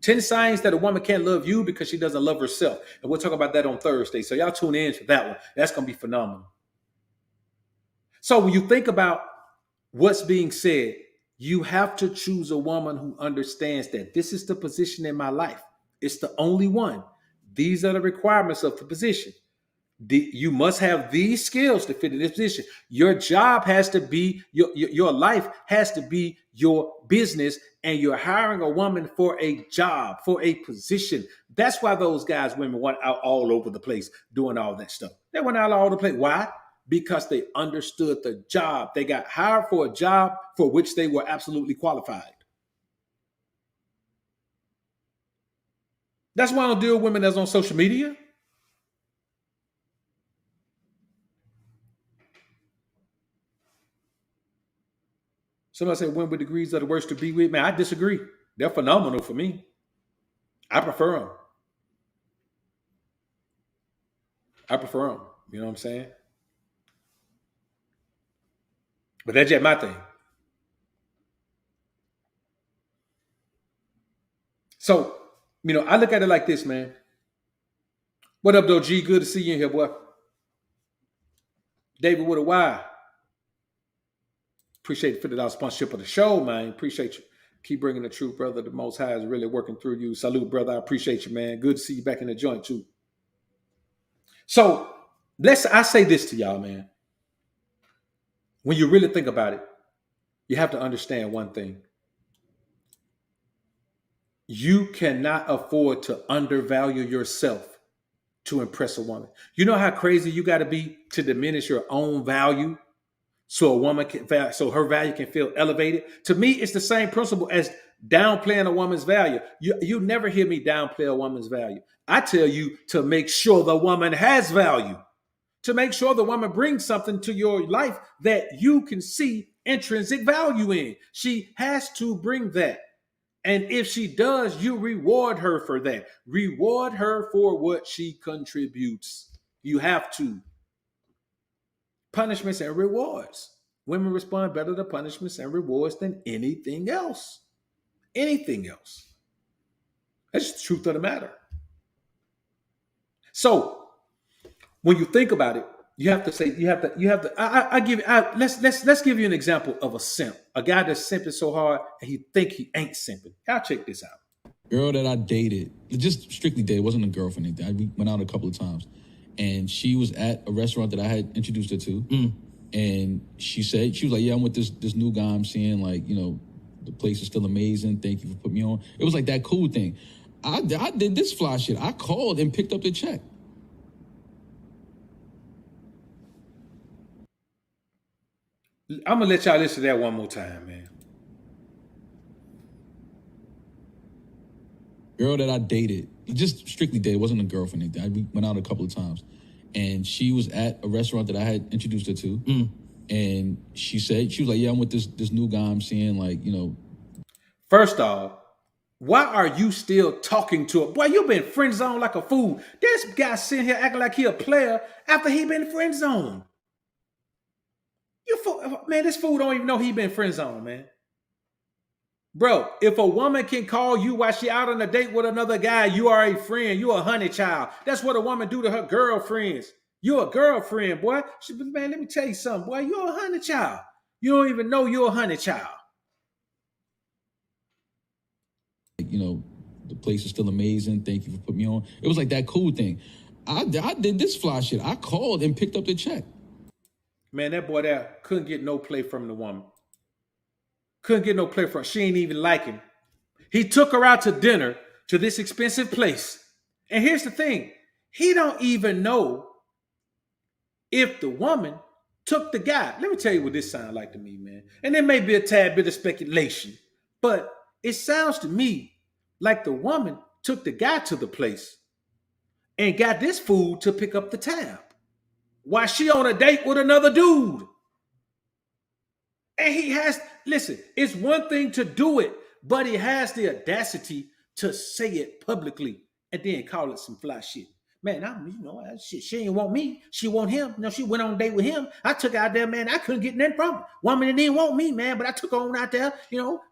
10 signs that a woman can't love you because she doesn't love herself. And we'll talk about that on Thursday. So y'all tune in for that one. That's going to be phenomenal. So when you think about what's being said, you have to choose a woman who understands that this is the position in my life. It's the only one. These are the requirements of the position. You must have these skills to fit in this position. Your job has to be, your life has to be your business, and you're hiring a woman for a job, for a position. That's why those guys, women went out all over the place doing all that stuff. They went out all over the place. Why? Because they understood the job. They got hired for a job for which they were absolutely qualified. That's why I don't deal with women that's on social media. Somebody say women with degrees are the worst to be with. Man, I disagree. They're phenomenal for me. I prefer them. You know what I'm saying? But that's just my thing. So, I look at it like this, man. What up, though, G? Good to see you in here, boy. David with a Y. Appreciate the $50 sponsorship of the show, man. Appreciate you. Keep bringing the truth, brother. The Most High is really working through you. Salute, brother. I appreciate you, man. Good to see you back in the joint, too. So, I say this to y'all, man. When you really think about it, you have to understand one thing. You cannot afford to undervalue yourself to impress a woman. You know how crazy you got to be to diminish your own value so her value can feel elevated? To me, it's the same principle as downplaying a woman's value. You never hear me downplay a woman's value. I tell you to make sure the woman has value, to make sure the woman brings something to your life that you can see intrinsic value in. She has to bring that. And if she does, you reward her for that. Reward her for what she contributes. You have to. Punishments and rewards. Women respond better to punishments and rewards than anything else. Anything else. That's the truth of the matter. So, when you think about it, let's give you an example of a simp. A guy that's simping so hard and he think he ain't simping. Y'all check this out. Girl that I dated, just strictly dated, wasn't a girlfriend or anything. We went out a couple of times. And she was at a restaurant that I had introduced her to. And she was like, yeah, I'm with this new guy I'm seeing, like, the place is still amazing. Thank you for putting me on. It was like that cool thing. I did this fly shit. I called and picked up the check. I'm going to let y'all listen to that one more time, man. Girl that I dated, just strictly dated, wasn't a girlfriend or anything. We went out a couple of times. And she was at a restaurant that I had introduced her to. And she was like, yeah, I'm with this new guy I'm seeing, like, First off, why are you still talking to her? Boy, you been friend zoned like a fool. This guy sitting here acting like he a player after he been friend zoned. Man, this fool don't even know he been friend zoned, man. Bro, if a woman can call you while she out on a date with another guy, you are a friend. You a honey child. That's what a woman do to her girlfriends. You a girlfriend, boy. Man, let me tell you something, boy. You're a honey child. You don't even know you're a honey child. You know, the place is still amazing. Thank you for putting me on. It was like that cool thing. I did this fly shit. I called and picked up the check. Man, that boy there couldn't get no play from the woman. Couldn't get no play from her. She ain't even like him. He took her out to dinner to this expensive place. And here's the thing. He don't even know if the woman took the guy. Let me tell you what this sounds like to me, man. And there may be a tad bit of speculation, but it sounds to me like the woman took the guy to the place and got this fool to pick up the tab while she on a date with another dude. And he has, listen, it's one thing to do it, but he has the audacity to say it publicly and then call it some fly shit. Man, she ain't want me. She want him. She went on a date with him. I took her out there, man. I couldn't get nothing from her. Woman didn't want me, man, but I took her on out there.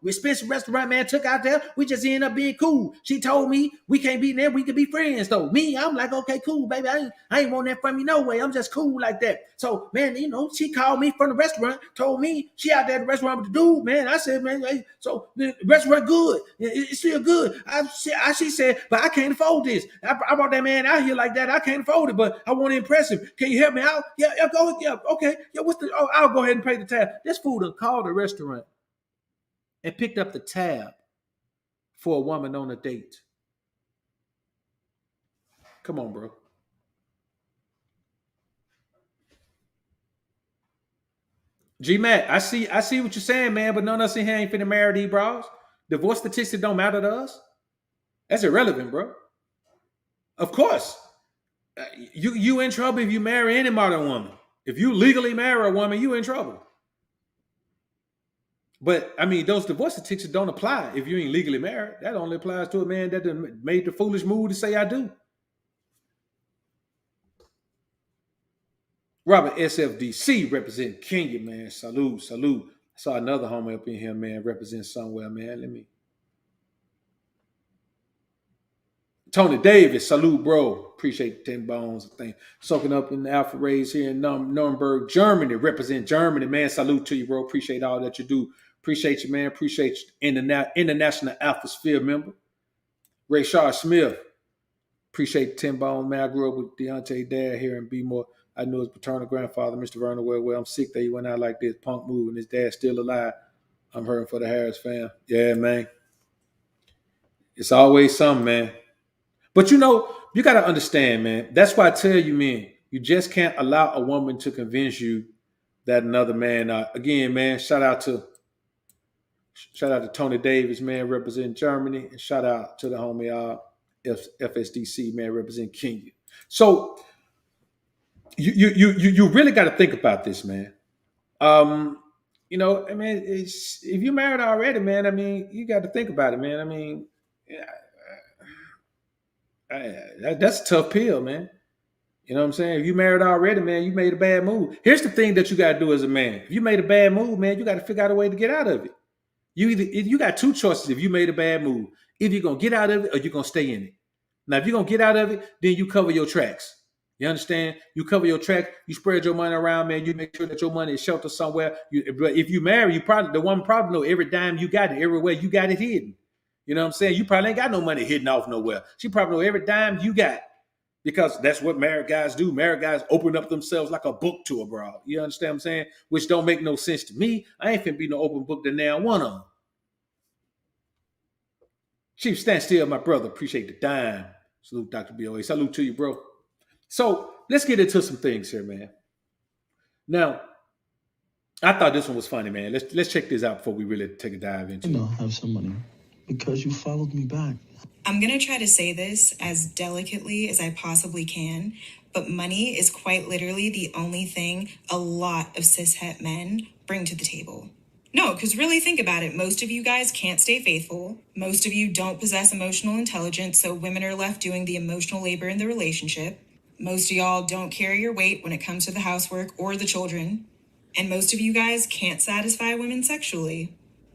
Expensive restaurant, man. Took her out there. We just ended up being cool. She told me we can't be there. We could be friends, though. Me, I'm like, okay, cool, baby. I ain't want that from you no way. I'm just cool like that. So, man, she called me from the restaurant, told me she out there at the restaurant with the dude, man. I said, man, hey, so the restaurant good. It's still good. She said, but I can't afford this. I brought that man out here like that. I can't afford it, but I want to impress him. Can you help me out? Yeah, go. Yeah, okay. Yeah, I'll go ahead and pay the tab. This fool done called the restaurant and picked up the tab for a woman on a date. Come on, bro. G-Mac, I see what you're saying, man, but none of us in here ain't finna marry these bros. Divorce statistics don't matter to us. That's irrelevant, bro. Of course. You in trouble if you marry any modern woman. If you legally marry a woman, you in trouble. But I mean, those divorce statistics don't apply if you ain't legally married. That only applies to a man that made the foolish move to say I do. Robert SFDC represent Kenya, man. Salute. I saw another homie up in here, man, represent somewhere, man. Let me. Tony Davis, salute, bro. Appreciate the 10 bones. I think soaking up in the Alpha Rays here in Nuremberg, Germany. Represent Germany, man. Salute to you, bro. Appreciate all that you do. Appreciate you, man. Appreciate you, International Alpha Sphere member. Ray Shaw Smith. Appreciate the 10 bones, man. I grew up with Deontay dad here in B-More. I knew his paternal grandfather, Mr. Vernon, well, I'm sick that he went out like this, punk move, and his dad's still alive. I'm hurting for the Harris fam. Yeah, man. It's always something, man. But you got to understand, man. That's why I tell you, man, you just can't allow a woman to convince you that another man, again, man, shout out to Tony Davis, man, representing Germany, and shout out to the homie FSDC, man, representing Kenya. So you really got to think about this, man. I mean, if you're married already, man, I mean, you got to think about it, man. I mean, that's a tough pill, man. You know what I'm saying? If you married already, man, you made a bad move. Here's the thing that you got to do as a man. If you made a bad move, man, you got to figure out a way to get out of it. You got two choices if you made a bad move. Either you're going to get out of it or you're going to stay in it. Now, if you're going to get out of it, then you cover your tracks. You understand? You cover your tracks. You spread your money around, man. You make sure that your money is sheltered somewhere. But if you marry, the woman probably know every dime you got it, everywhere you got it hidden. You know what I'm saying? You probably ain't got no money hidden off nowhere. She probably know every dime you got. Because that's what married guys do. Married guys open up themselves like a book to a broad. You understand what I'm saying? Which don't make no sense to me. I ain't finna be no open book to now one of them. Chief, stand still, my brother. Appreciate the dime. Salute, Dr. BOA. Salute to you, bro. So let's get into some things here, man. Now, I thought this one was funny, man. Let's check this out before we really take a dive into it. I don't have some money because you followed me back. I'm going to try to say this as delicately as I possibly can, but money is quite literally the only thing a lot of cishet men bring to the table. No, because really think about it. Most of you guys can't stay faithful. Most of you don't possess emotional intelligence, so women are left doing the emotional labor in the relationship. Most of y'all don't carry your weight when it comes to the housework or the children. And most of you guys can't satisfy women sexually.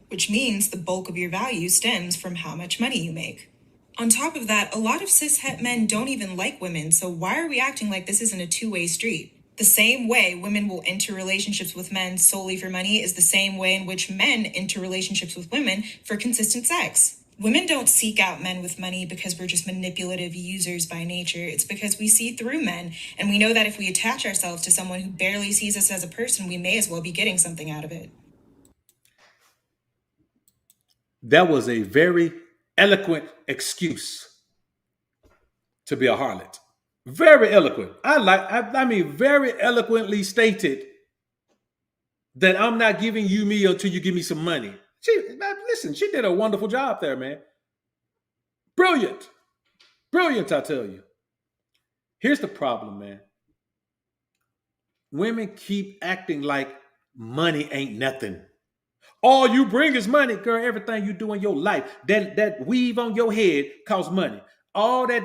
which means the bulk of your value stems from how much money you make. On top of that, a lot of cishet men don't even like women, so why are we acting like this isn't a two-way street? The same way women will enter relationships with men solely for money is the same way in which men enter relationships with women for consistent sex. Women don't seek out men with money because we're just manipulative users by nature. It's because we see through men, and we know that if we attach ourselves to someone who barely sees us as a person, we may as well be getting something out of it. That was a very eloquent excuse to be a harlot. Very eloquent. I mean, very eloquently stated that I'm not giving you me until you give me some money. Listen, she did a wonderful job there, man. Brilliant. Brilliant, I tell you. Here's the problem, man. Women keep acting like money ain't nothing. All you bring is money, girl. Everything you do in your life, that weave on your head costs money. All that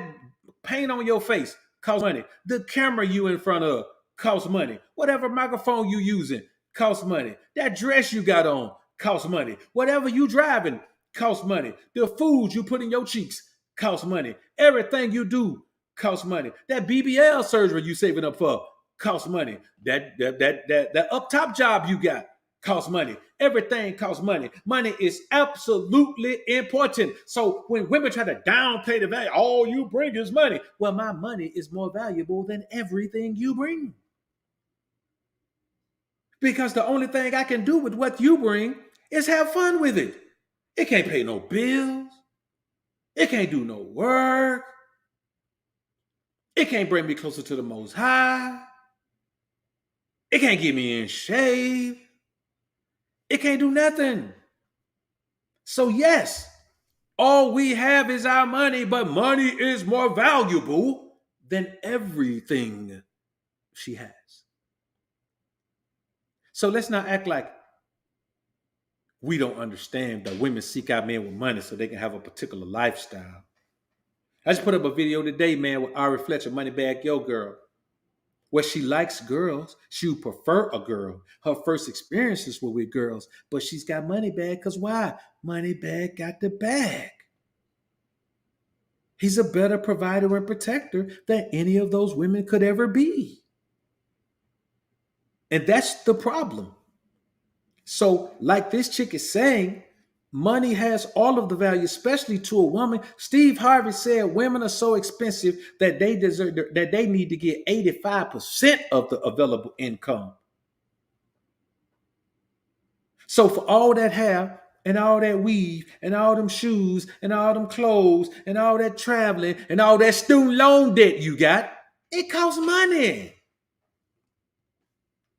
paint on your face costs money. The camera you in front of costs money. Whatever microphone you using costs money. That dress you got on costs money. Whatever you driving costs money. The food you put in your cheeks costs money. Everything you do costs money. That BBL surgery you saving up for costs money. That up top job you got costs money. Everything costs money. Money is absolutely important. So when women try to downplay the value, all you bring is money. Well, my money is more valuable than everything you bring. Because the only thing I can do with what you bring is have fun with it. It can't pay no bills. It can't do no work. It can't bring me closer to the Most High. It can't get me in shape. It can't do nothing. So yes, all we have is our money, but money is more valuable than everything she has. So let's not act like we don't understand that women seek out men with money so they can have a particular lifestyle. I just put up a video today, man, with Ari Fletcher, Moneybag Yo Girl, where she likes girls. She would prefer a girl. Her first experiences were with girls, but she's got Moneybag because why? Moneybag got the bag. He's a better provider and protector than any of those women could ever be. And that's the problem. So, like this chick is saying, money has all of the value, especially to a woman. Steve Harvey said women are so expensive that they deserve that they need to get 85% of the available income. So for all that hair and all that weave and all them shoes and all them clothes and all that traveling and all that student loan debt you got, it costs money.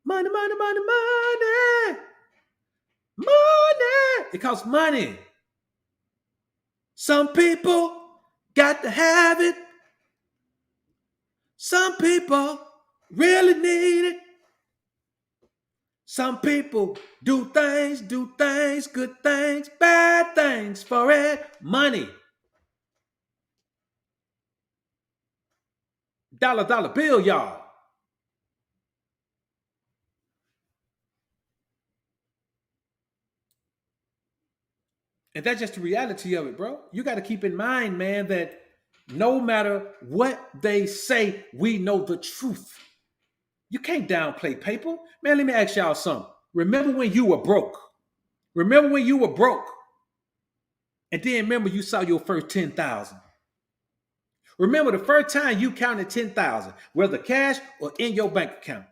Money, money, money, money. Money. It costs money. Some people got to have it. Some people really need it. Some people do things, good things, bad things for it. Money. Dollar bill, y'all. And that's just the reality of it, bro. You got to keep in mind, man, that no matter what they say, we know the truth. You can't downplay paper. Man, let me ask y'all something. Remember when you were broke? Remember when you were broke? And then remember you saw your first 10,000. Remember the first time you counted 10,000, whether cash or in your bank account.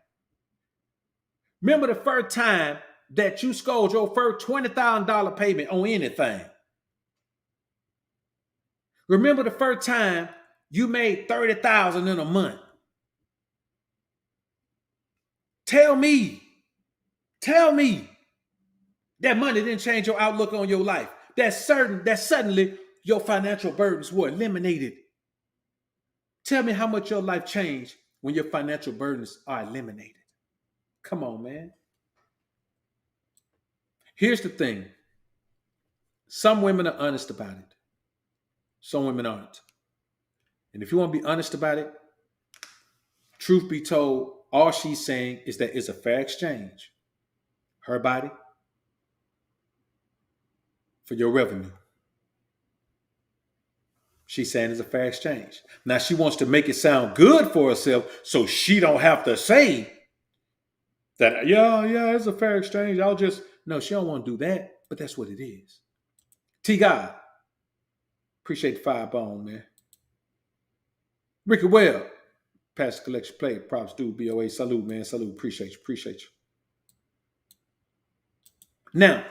Remember the first time that you scored your first $20,000 payment on anything. Remember the first time you made $30,000 in a month. Tell me that money didn't change your outlook on your life. That suddenly your financial burdens were eliminated. Tell me how much your life changed when your financial burdens are eliminated. Come on, man. Here's the thing. Some women are honest about it. Some women aren't. And if you want to be honest about it, truth be told, all she's saying is that it's a fair exchange. Her body for your revenue. She's saying it's a fair exchange. Now she wants to make it sound good for herself so she don't have to say that, yeah, it's a fair exchange. No, she don't want to do that, but that's what it is. T God, appreciate the fire bone, man. Ricky Webb, Pastor Collection Play, props due, BOA, salute, man, salute, appreciate you. Now,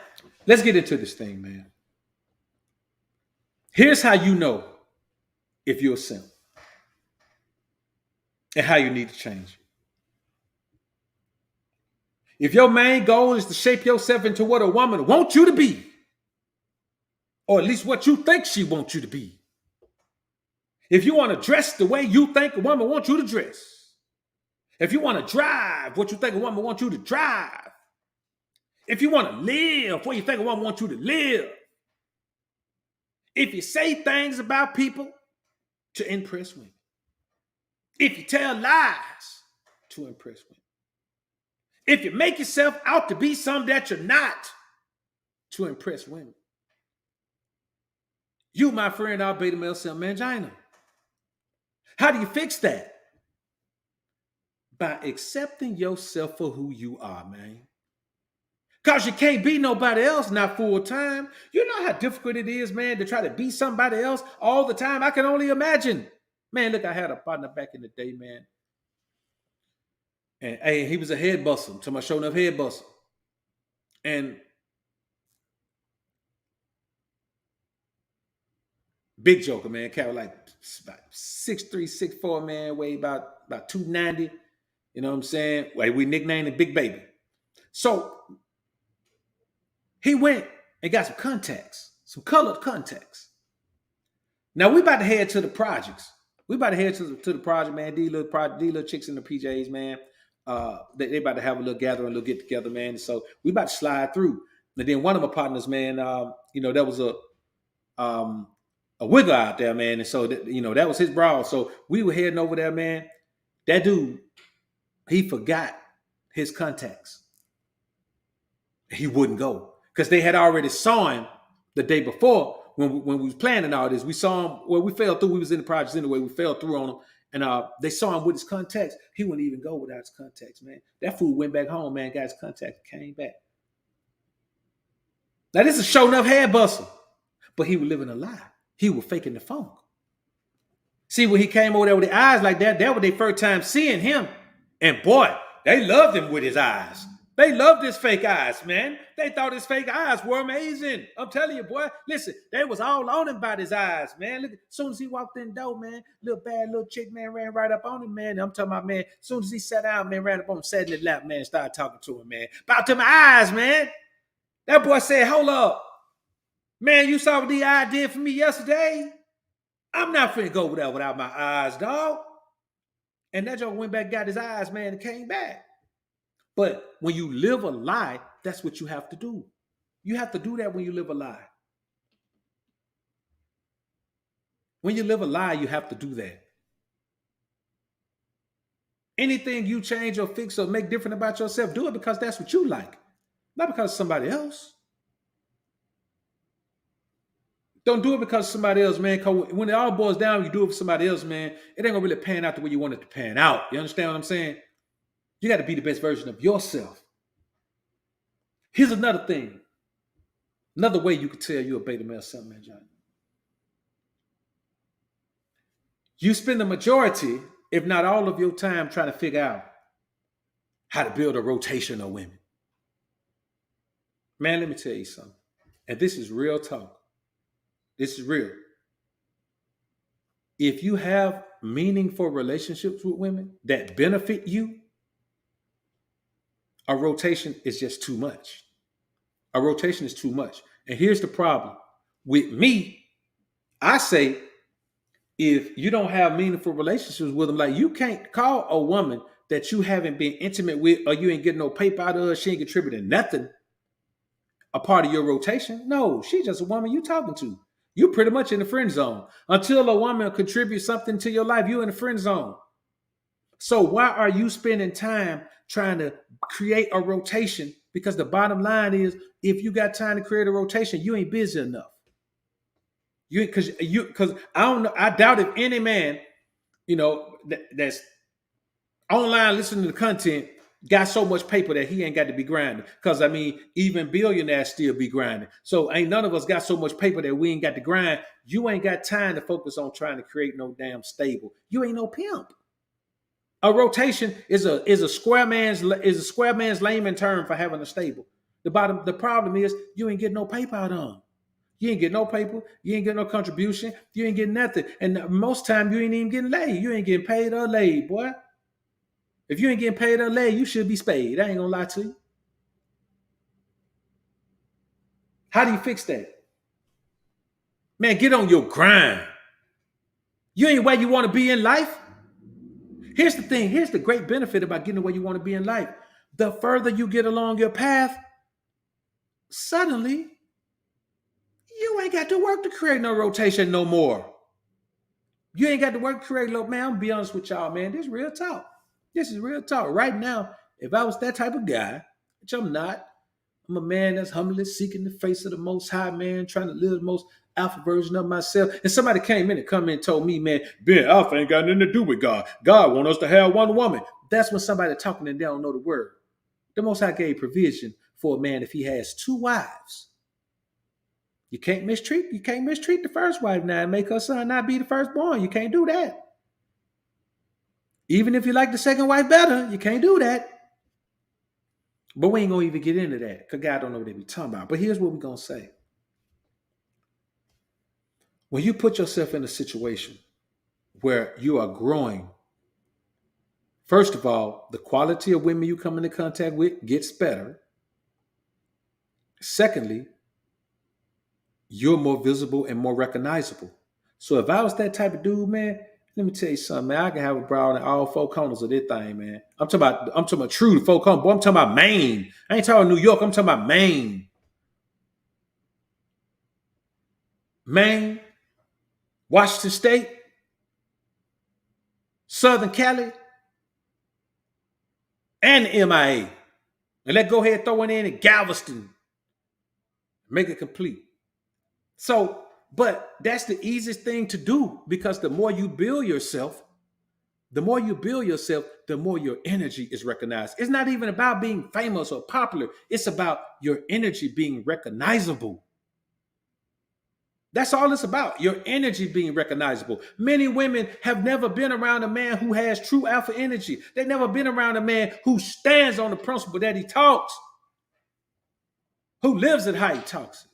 let's get into this thing, man. Here's how you know if you're a simp and how you need to change it. If your main goal is to shape yourself into what a woman wants you to be, or at least what you think she wants you to be, if you want to dress the way you think a woman wants you to dress, if you want to drive what you think a woman wants you to drive, if you want to live where you think a woman wants you to live, if you say things about people to impress women, if you tell lies to impress women, if you make yourself out to be something that you're not to impress women, you, my friend, are beta male simp mangina. How do you fix that? By accepting yourself for who you are, man. Because you can't be nobody else, not full time. You know how difficult it is, man, to try to be somebody else all the time. I can only imagine. Man, look, I had a partner back in the day, man. And hey, he was a head buster, to my show enough head buster. And big joker, man. Cat was like about 6'3", 6'4", man, weigh about 290. You know what I'm saying? Like we nicknamed him Big Baby. So he went and got some contacts, some colored contacts. Now we about to head to the projects. We about to head to the project, man. These little chicks in the PJs, man. They about to have a little gathering, a little get together, man. So we about to slide through. And then one of my partners, man, there was a wiggle out there, man. And so, that was his broad. So we were heading over there, man. That dude, he forgot his contacts. He wouldn't go because they had already saw him the day before when we was planning all this. We saw him, well, we fell through. We was in the projects anyway. We fell through on him. And they saw him with his contacts. He wouldn't even go without his contacts, man. That fool went back home, man, got his contacts, came back. Now, this is show enough head bustle. But he was living a lie. He was faking the funk. See, when he came over there with the eyes like that was their first time seeing him. And boy, they loved him with his eyes. They loved his fake eyes, man. They thought his fake eyes were amazing. I'm telling you, boy. Listen, they was all on him about his eyes, man. Look, as soon as he walked in the door, man, little chick, man, ran right up on him, man. I'm talking about, man, as soon as he sat down, man, ran up on him, sat in his lap, man, started talking to him, man. About to my eyes, man. That boy said, hold up. Man, you saw what the eye did for me yesterday? I'm not finna go over there without my eyes, dog. And that joke went back, got his eyes, man, and came back. But when you live a lie, that's what you have to do. You have to do that when you live a lie. When you live a lie, you have to do that. Anything you change or fix or make different about yourself, do it because that's what you like, not because of somebody else. Don't do it because of somebody else, man. Because when it all boils down, you do it for somebody else, man. It ain't gonna really pan out the way you want it to pan out. You understand what I'm saying? You got to be the best version of yourself. Here's another thing. Another way you could tell you're a beta male simp mangina. You spend the majority, if not all of your time, trying to figure out how to build a rotation of women. Man, let me tell you something. And this is real talk. This is real. If you have meaningful relationships with women that benefit you, a rotation is just too much. A rotation is too much. And here's the problem. With me, I say, if you don't have meaningful relationships with them, like you can't call a woman that you haven't been intimate with or you ain't getting no paper out of her, she ain't contributing nothing, a part of your rotation. No, she's just a woman you talking to. You're pretty much in the friend zone. Until a woman contributes something to your life, you're in the friend zone. So why are you spending time trying to create a rotation Because the bottom line is, if you got time to create a rotation, you ain't busy enough. Because I don't know. I doubt if any man, that's online listening to the content got so much paper that he ain't got to be grinding. Because I mean, even billionaires still be grinding. So ain't none of us got so much paper that we ain't got to grind. You ain't got time to focus on trying to create no damn stable. You ain't no pimp. A rotation is a square man's layman term for having a stable. The problem is you ain't getting no paper out on. You ain't getting no paper. You ain't getting no contribution. You ain't getting nothing. And most time you ain't even getting laid. You ain't getting paid or laid, boy. If you ain't getting paid or laid, you should be spayed. I ain't gonna lie to you. How do you fix that? Man, get on your grind. You ain't where you want to be in life. Here's the thing. Here's the great benefit about getting where you want to be in life. The further you get along your path, suddenly you ain't got to work to create no rotation no more. You ain't got to work to create man. I'm gonna be honest with y'all, man. This is real talk. This is real talk. Right now, if I was that type of guy, which I'm not, I'm a man that's humbly seeking the face of the Most High, man, trying to live the most alpha version of myself. And somebody came in and told me, man, being alpha ain't got nothing to do with God. God wants us to have one woman. That's when somebody talking and they don't know the word. The Most High gave provision for a man if he has two wives. You can't mistreat the first wife now and make her son not be the firstborn. You can't do that. Even if you like the second wife better, you can't do that. But we ain't gonna even get into that because God don't know what they be talking about. But here's what we're gonna say. When you put yourself in a situation where you are growing, first of all, the quality of women you come into contact with gets better. Secondly, you're more visible and more recognizable. So if I was that type of dude, man, let me tell you something, man. I can have a broad in all four corners of this thing, man. I'm talking about true four corners. Boy, I'm talking about Maine. I ain't talking New York. I'm talking about Maine. Maine, Washington State, Southern Cali, and the MIA. And let's go ahead and throw one in Galveston. Make it complete. So, but that's the easiest thing to do because the more you build yourself, the more your energy is recognized. It's not even about being famous or popular. It's about your energy being recognizable. That's all it's about. Your energy being recognizable. Many women have never been around a man who has true alpha energy. They've never been around a man who stands on the principle that he talks, who lives it how he talks.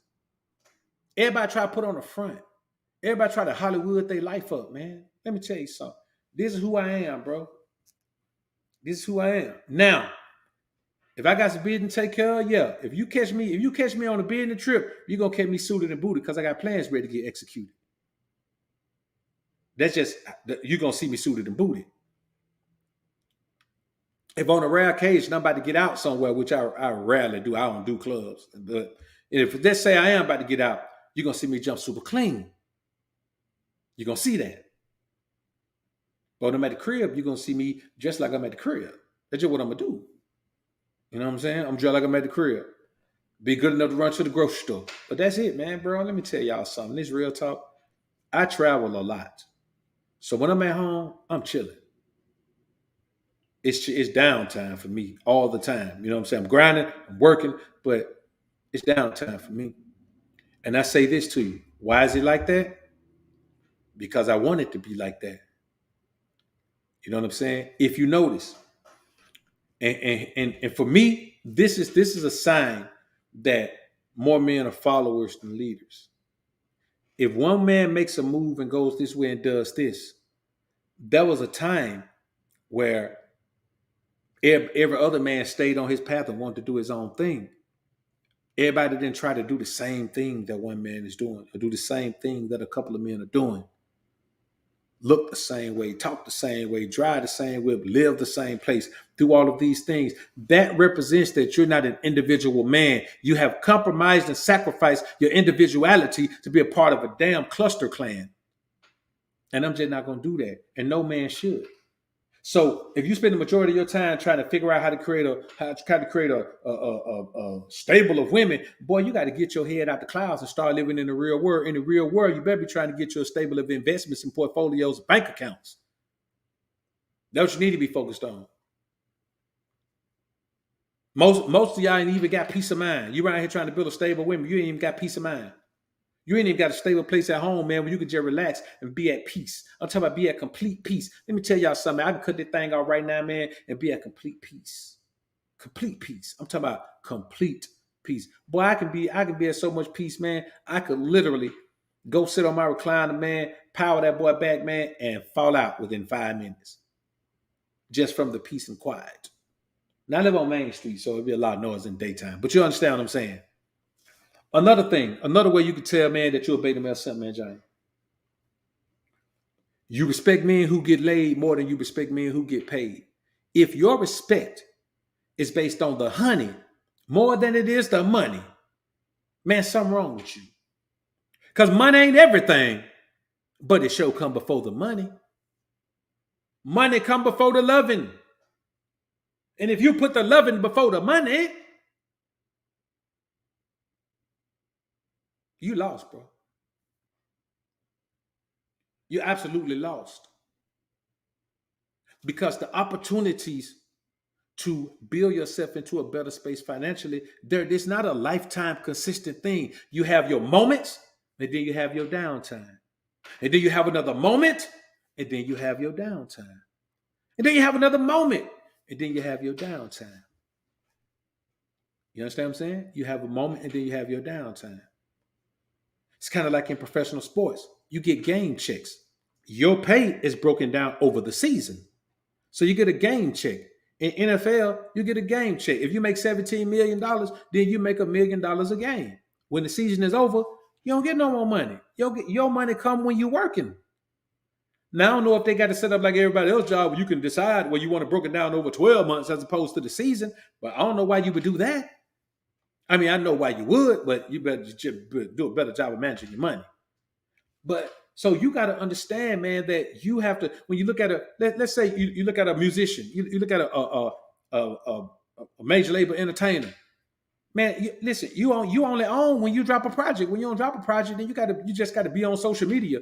Everybody try to put on the front. Everybody try to Hollywood their life up, man. Let me tell you something. This is who I am, bro. This is who I am. Now, if I got some business to take care of, yeah. If you catch me on a business trip, you're gonna catch me suited and booted because I got plans ready to get executed. That's just, you're gonna see me suited and booted. If on a rare occasion I'm about to get out somewhere, which I rarely do, I don't do clubs. But if let's say I am about to get out, you're gonna see me jump super clean. You're gonna see that. But when I'm at the crib, you're gonna see me just like I'm at the crib. That's just what I'm gonna do. You know what I'm saying? I'm just like I'm at the crib. Be good enough to run to the grocery store. But that's it, man, bro. Let me tell y'all something. This real talk. I travel a lot. So when I'm at home, I'm chilling. It's downtime for me all the time. You know what I'm saying? I'm grinding, I'm working, but it's downtime for me. And I say this to you. Why is it like that? Because I want it to be like that. You know what I'm saying? If you notice, and for me, this is a sign that more men are followers than leaders. If one man makes a move and goes this way and does this, there was a time where every other man stayed on his path and wanted to do his own thing. Everybody didn't try to do the same thing that one man is doing or do the same thing that a couple of men are doing. Look the same way, talk the same way, drive the same way, live the same place, do all of these things. That represents that you're not an individual man. You have compromised and sacrificed your individuality to be a part of a damn cluster clan. And I'm just not going to do that. And no man should. So if you spend the majority of your time trying to figure out how to create a stable of women, boy, you got to get your head out the clouds and start living in the real world. In the real world, you better be trying to get you a stable of investments and portfolios, bank accounts. That's what you need to be focused on. Most of y'all ain't even got peace of mind. You around here trying to build a stable women, you ain't even got peace of mind. You ain't even got a stable place at home, man, where you can just relax and be at peace. I'm talking about be at complete peace. Let me tell y'all something. I can cut this thing out right now, man, and be at complete peace. Complete peace. I'm talking about complete peace. Boy, I can be at so much peace, man. I could literally go sit on my recliner, man, power that boy back, man, and fall out within 5 minutes. Just from the peace and quiet. Now I live on Main Street, so it'd be a lot of noise in the daytime. But you understand what I'm saying? Another thing, another way you could tell, man, that you're a beta male simp, man, Johnny. You respect men who get laid more than you respect men who get paid. If your respect is based on the honey more than it is the money, man, something wrong with you. Because money ain't everything, but it sure come before the money. Money come before the loving. And if you put the loving before the money, you lost, bro. You're absolutely lost. Because the opportunities to build yourself into a better space financially, it's not a lifetime consistent thing. You have your moments, and then you have your downtime. And then you have another moment, and then you have your downtime. And then you have another moment, and then you have your downtime. You understand what I'm saying? You have a moment, and then you have your downtime. It's kind of like in professional sports. You get game checks. Your pay is broken down over the season. So you get a game check. In NFL, you get a game check. If you make $17 million, then you make $1 million a game. When the season is over, you don't get no more money. Your money come when you're working. Now, I don't know if they got to set up like everybody else's job where you can decide where you want to broke it down over 12 months as opposed to the season, but I don't know why you would do that. I mean, I know why you would, but you better do a better job of managing your money. But so you got to understand, man, that you have to, when you look at let's say you look at a musician, you look at a major label entertainer, man. Listen, you only own when you drop a project. When you don't drop a project, then you just got to be on social media,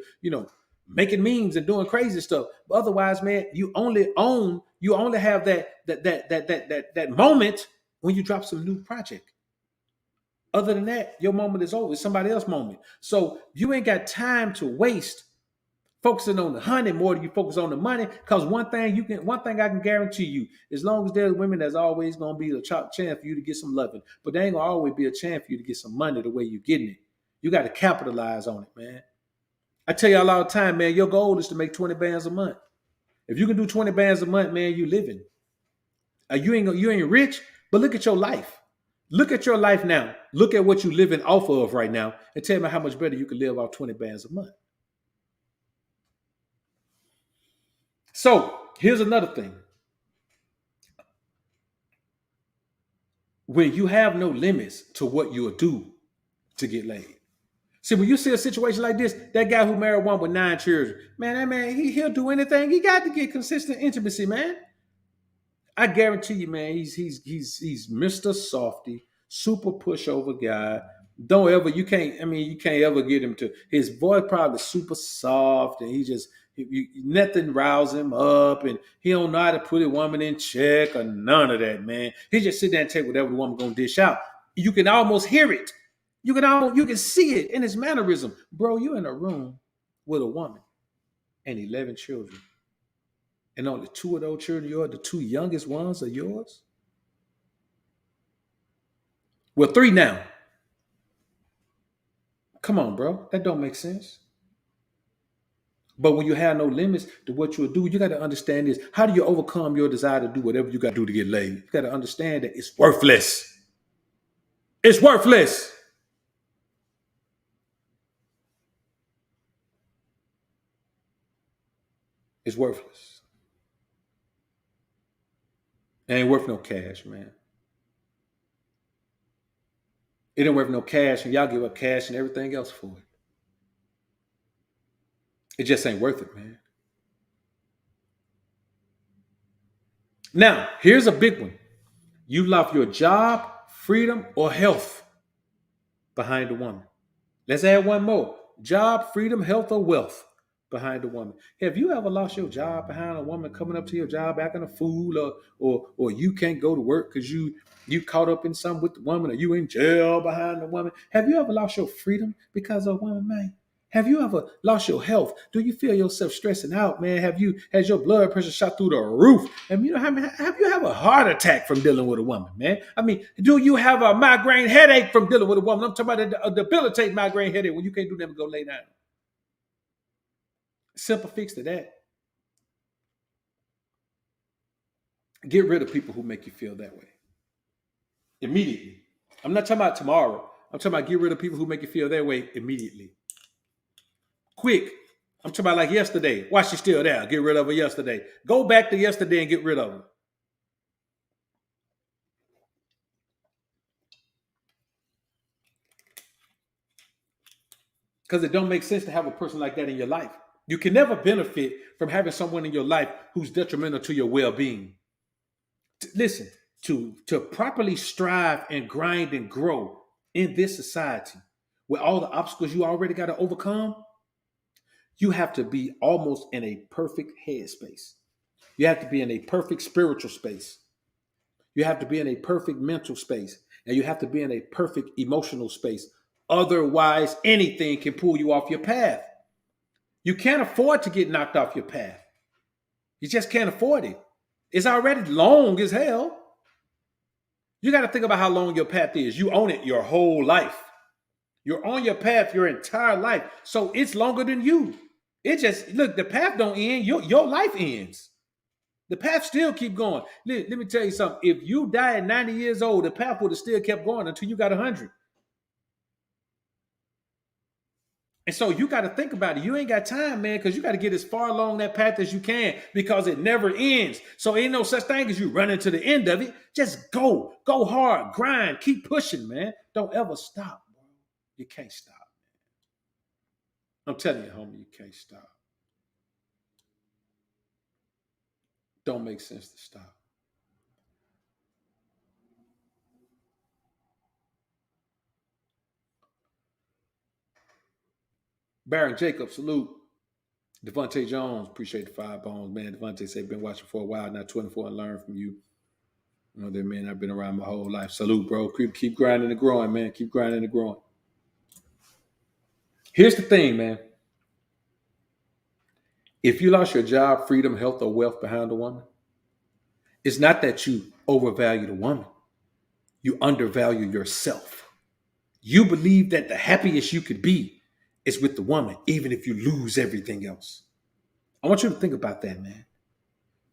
making memes and doing crazy stuff. But otherwise, man, you only have that moment when you drop some new project. Other than that, your moment is over. It's somebody else's moment. So you ain't got time to waste focusing on the honey more than you focus on the money. Because one thing I can guarantee you, as long as there's women, there's always gonna be a chance for you to get some loving. But there ain't gonna always be a chance for you to get some money the way you're getting it. You got to capitalize on it, man. I tell y'all all the time, man, your goal is to make 20 bands a month. If you can do 20 bands a month, man, you living. You ain't rich, but look at your life. Look at your life now. Look at what you're living off of right now and tell me how much better you can live off 20 bands a month. So here's another thing. When you have no limits to what you'll do to get laid. See, when you see a situation like this, that guy who married one with 9 children, man, that man, he'll do anything. He got to get consistent intimacy, man. I guarantee you, man, he's Mr. Softy, super pushover guy. You can't ever get him to, his voice probably super soft and nothing riles him up and he don't know how to put a woman in check or none of that, man. He just sit there and take whatever the woman gonna dish out. You can almost hear it. You can see it in his mannerism. Bro, you in a room with a woman and 11 children. And only 2 of those children, the 2 youngest ones are yours? Well, 3 now. Come on, bro. That don't make sense. But when you have no limits to what you'll do, you got to understand this. How do you overcome your desire to do whatever you got to do to get laid? You got to understand that it's worthless. It's worthless. It's worthless. It ain't worth no cash, man. It ain't worth no cash, and y'all give up cash and everything else for it. It just ain't worth it, man. Now, here's a big one. You love your job, freedom, or health behind a woman. Let's add one more. Job, freedom, health, or wealth behind a woman. Have you ever lost your job behind a woman coming up to your job acting a fool, or you can't go to work because you caught up in something with the woman, or you in jail behind the woman? Have you ever lost your freedom because of a woman, man? Have you ever lost your health? Do you feel yourself stressing out, man? Has your blood pressure shot through the roof? And have you have a heart attack from dealing with a woman, man? I mean, do you have a migraine headache from dealing with a woman? I'm talking about a debilitating migraine headache when you can't do nothing but go lay down. Simple fix to that. Get rid of people who make you feel that way. Immediately. I'm not talking about tomorrow. I'm talking about get rid of people who make you feel that way immediately. Quick. I'm talking about like yesterday. Why she still there? Get rid of her yesterday. Go back to yesterday and get rid of her. Because it don't make sense to have a person like that in your life. You can never benefit from having someone in your life who's detrimental to your well-being. Listen, to properly strive and grind and grow in this society with all the obstacles you already got to overcome, you have to be almost in a perfect headspace. You have to be in a perfect spiritual space. You have to be in a perfect mental space. And you have to be in a perfect emotional space. Otherwise, anything can pull you off your path. You can't afford to get knocked off your path. You just can't afford it. It's already long as hell. You got to think about how long your path is. You own it your whole life. You're on your path your entire life. So it's longer than you. It just, look, the path don't end. Your life ends. The path still keep going. Let me tell you something. If you die at 90 years old, the path would have still kept going until you got 100. And so you got to think about it. You ain't got time, man, because you got to get as far along that path as you can because it never ends. So ain't no such thing as you running to the end of it. Just go hard, grind, keep pushing, man. Don't ever stop, bro. You can't stop. I'm telling you, homie, you can't stop. Don't make sense to stop. Baron Jacob, salute. Devontae Jones, appreciate the 5 bones, man. Devontae said, been watching for a while now, 24, and learn from you. You know that, man, I've been around my whole life. Salute, bro. Keep grinding and growing, man. Keep grinding and growing. Here's the thing, man. If you lost your job, freedom, health, or wealth behind a woman, it's not that you overvalue the woman. You undervalue yourself. You believe that the happiest you could be is with the woman, even if you lose everything else. I want you to think about that, man.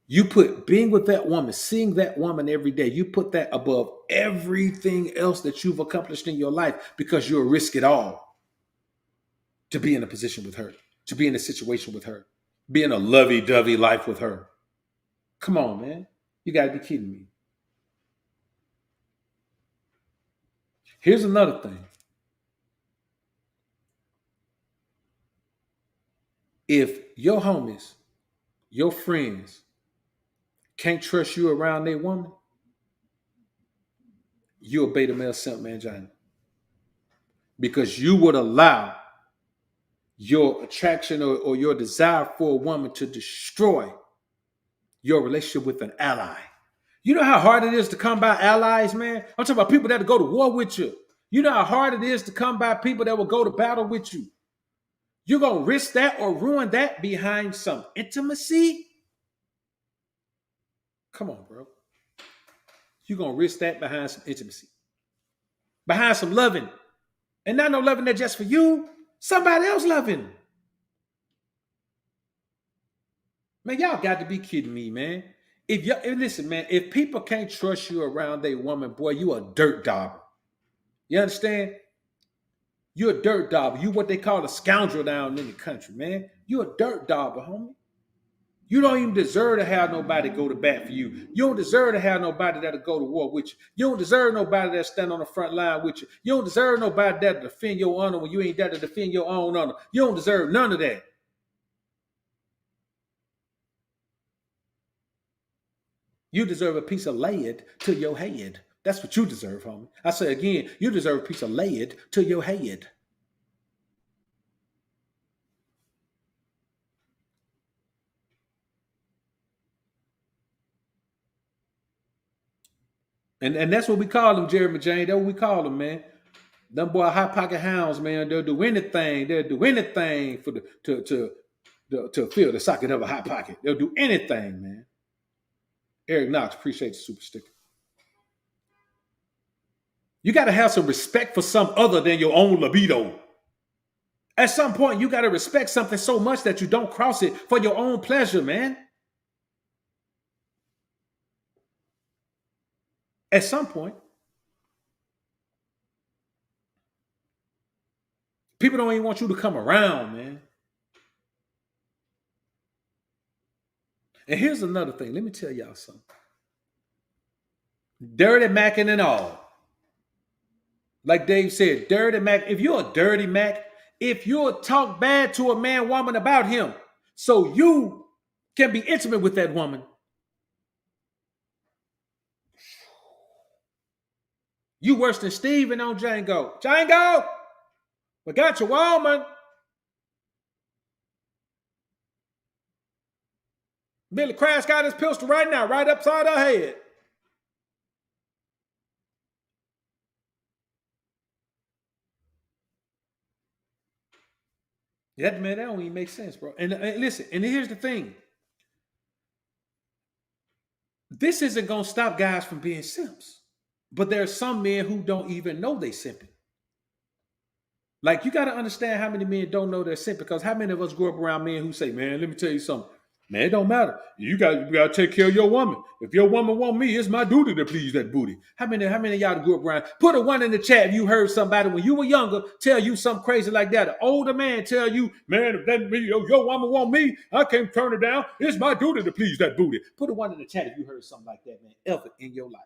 You put being with that woman, seeing that woman every day, you put that above everything else that you've accomplished in your life because you'll risk it all to be in a position with her, to be in a situation with her, be in a lovey-dovey life with her. Come on, man. You got to be kidding me. Here's another thing. If your homies, your friends can't trust you around their woman, you're a beta male simp mangina. Because you would allow your attraction or your desire for a woman to destroy your relationship with an ally. You know how hard it is to come by allies, man? I'm talking about people that will go to war with you. You know how hard it is to come by people that will go to battle with you. You're going to risk that or ruin that behind some intimacy? Come on, bro. You're going to risk that behind some intimacy. Behind some loving. And not no loving that just for you. Somebody else loving. Man, y'all got to be kidding me, man. Listen, man, if people can't trust you around their woman, boy, you a dirt dauber. You understand? You're a dirt dauber. You what they call a scoundrel down in the country, man. You're a dirt dauber, homie. You don't even deserve to have nobody go to bat for you. You don't deserve to have nobody that'll go to war with you. You don't deserve nobody that stand on the front line with you. You don't deserve nobody that'll defend your honor when you ain't there to defend your own honor. You don't deserve none of that. You deserve a piece of lead to your head. That's what you deserve, homie. I say again, you deserve a piece of lead to your head. And that's what we call them, Jeremy Jane. That's what we call them, man. Them boy hot pocket hounds, man. They'll do anything. They'll do anything for to fill the socket of a hot pocket. They'll do anything, man. Eric Knox, appreciate the super sticker. You got to have some respect for some other than your own libido. At some point, you got to respect something so much that you don't cross it for your own pleasure, man. At some point, people don't even want you to come around, man. And here's another thing. Let me tell y'all something. Dirty Mackin' and all. Like Dave said, dirty Mac. If you're a dirty Mac, if you'll talk bad to a man, woman about him, so you can be intimate with that woman, you worse than Steven on Django. Django, we got your woman. Billy Crash got his pistol right now, right upside her head. Yeah, man, that don't even make sense, bro. And listen, and here's the thing. This isn't going to stop guys from being simps. But there are some men who don't even know they simping. Like, you got to understand how many men don't know they're simping, because how many of us grew up around men who say, man, let me tell you something. Man, it don't matter. You got to take care of your woman. If your woman want me, it's my duty to please that booty. How many of y'all grew up around? Put a one in the chat if you heard somebody when you were younger tell you something crazy like that. An older man tell you, man, if that your woman want me, I can't turn her down. It's my duty to please that booty. Put a one in the chat if you heard something like that, man, ever in your life.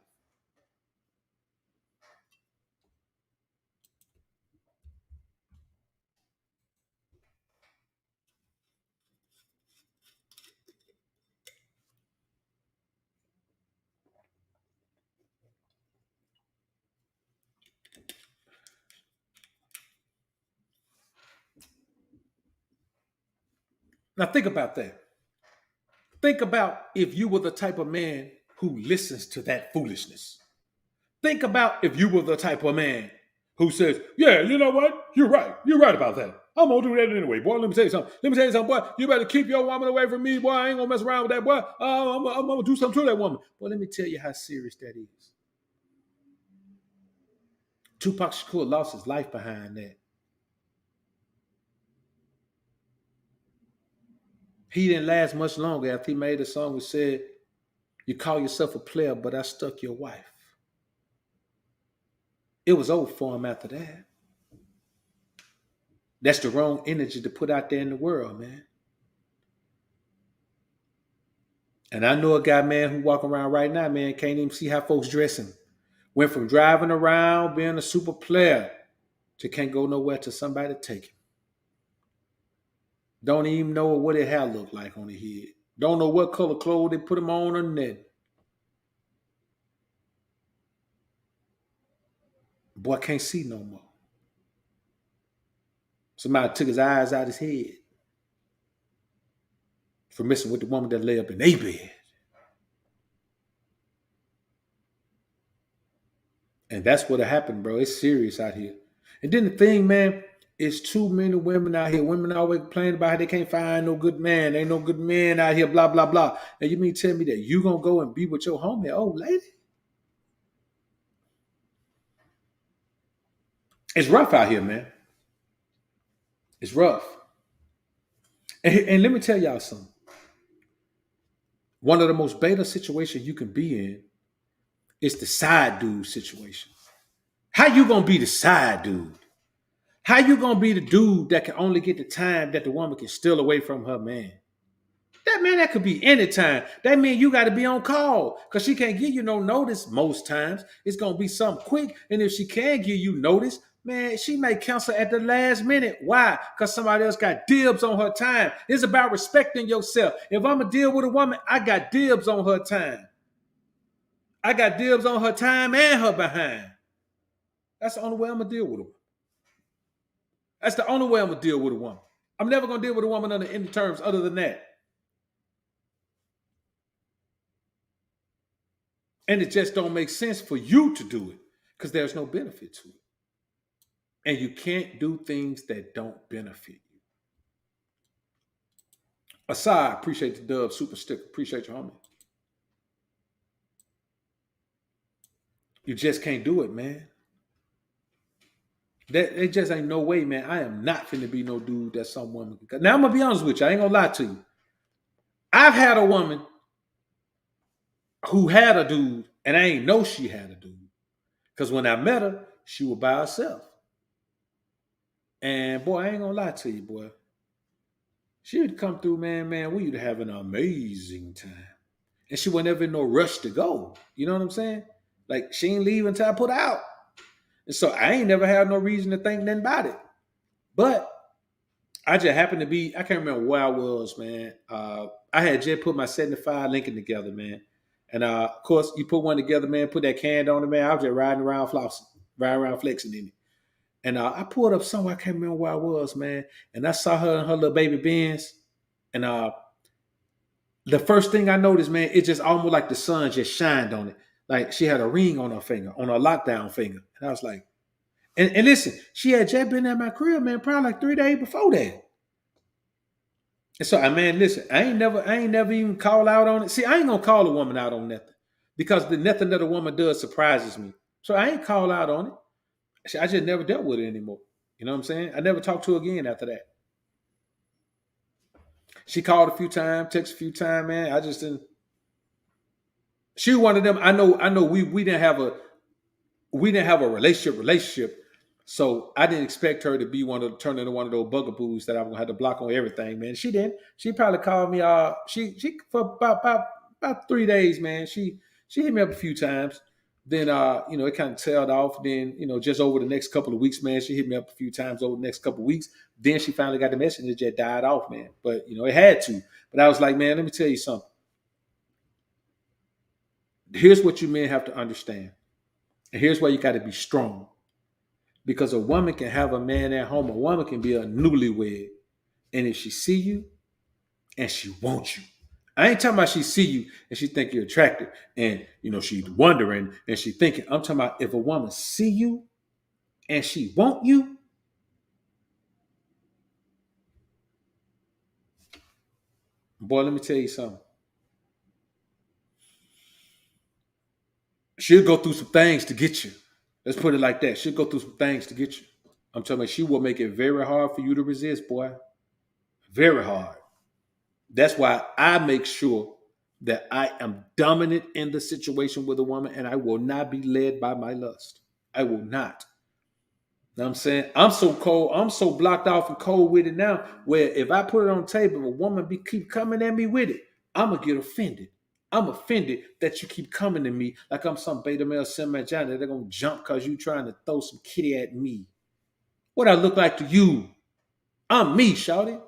Now think about that. Think about if you were the type of man who listens to that foolishness. Think about if you were the type of man who says, yeah, you know what? You're right. You're right about that. I'm going to do that anyway, boy. Let me tell you something. Boy. You better keep your woman away from me, boy. I ain't going to mess around with that, boy. I'm going to do something to that woman. But let me tell you how serious that is. Tupac Shakur lost his life behind that. He didn't last much longer after he made a song which said, you call yourself a player, but I stuck your wife. It was over for him after that. That's the wrong energy to put out there in the world, man. And I know a guy, man, who walk around right now, man, can't even see how folks dressing. Went from driving around, being a super player, to can't go nowhere till somebody take him. Don't even know what his hair look like on his head. Don't know what color clothes they put him on or nothing. Boy can't see no more. Somebody took his eyes out his head for messing with the woman that lay up in their bed. And that's what happened, bro. It's serious out here. And then the thing, man, it's too many women out here. Women always complaining about how they can't find no good man. Ain't no good men out here, blah, blah, blah. And you mean tell me that you gonna go and be with your homie, old lady? It's rough out here, man. It's rough. And let me tell y'all something. One of the most beta situations you can be in is the side dude situation. How you gonna be the side dude? How you gonna be the dude that can only get the time that the woman can steal away from her man? That could be any time. That means you got to be on call because she can't give you no notice most times. It's going to be something quick. And if she can give you notice, man, she may cancel at the last minute. Why? Because somebody else got dibs on her time. It's about respecting yourself. If I'm going to deal with a woman, I got dibs on her time. I got dibs on her time and her behind. That's the only way I'm gonna deal with her. That's the only way I'm gonna deal with a woman. I'm never gonna deal with a woman under any terms other than that. And it just don't make sense for you to do it because there's no benefit to it. And you can't do things that don't benefit you. Aside, appreciate the dub, super sticker, appreciate your homie. You just can't do it, man. It just ain't no way, man. I am not finna be no dude that some woman can. Now I'm gonna be honest with you. I ain't gonna lie to you. I've had a woman who had a dude, and I ain't know she had a dude. Because when I met her, she was by herself. And boy, I ain't gonna lie to you, boy. She would come through, man. We would have an amazing time. And she wasn't ever in no rush to go. You know what I'm saying? Like she ain't leave until I put her out. And so I ain't never had no reason to think nothing about it. But I just happened to be, I can't remember where I was, man. I had just put my 75 Lincoln together, man. And of course, you put one together, man, put that can on it, man. I was just riding around flexing in it. And I pulled up somewhere, I can't remember where I was, man. And I saw her in her little baby Benz. And the first thing I noticed, man, it just almost like the sun just shined on it. Like she had a ring on her finger, on her lockdown finger. And I was like, and listen, she had just been at my crib, man, probably like 3 days before that. And so, man, listen, I ain't never even call out on it. See, I ain't gonna call a woman out on nothing because the nothing that a woman does surprises me. So I ain't call out on it. I just never dealt with it anymore. You know what I'm saying? I never talked to her again after that. She called a few times, texted a few times, man. I just didn't. She was one of them. I know. We didn't have a relationship. So I didn't expect her to be turn into one of those bugaboos that I'm gonna have to block on everything, man. She didn't. She probably called me. She for about 3 days, man. She hit me up a few times. Then it kind of tailed off. Then just over the next couple of weeks, man, she hit me up a few times over the next couple of weeks. Then she finally got the message and it just died off, man. But it had to. But I was like, man, let me tell you something. Here's what you men have to understand. And here's why you got to be strong. Because a woman can have a man at home. A woman can be a newlywed. And if she see you and she wants you. I ain't talking about she see you and she think you're attractive. And, she's wondering and she thinking. I'm talking about if a woman see you and she want you. Boy, let me tell you something. She'll go through some things to get you. Let's put it like that. She'll go through some things to get you. I'm talking about she will make it very hard for you to resist, boy. Very hard. That's why I make sure that I am dominant in the situation with a woman and I will not be led by my lust. I will not. You know what I'm saying? I'm so cold. I'm so blocked off and cold with it now where if I put it on the table, a woman keep coming at me with it, I'm going to get offended. I'm offended that you keep coming to me like I'm some beta male semi-vagina. They're going to jump because you trying to throw some kitty at me. What I look like to you? I'm me, shawty.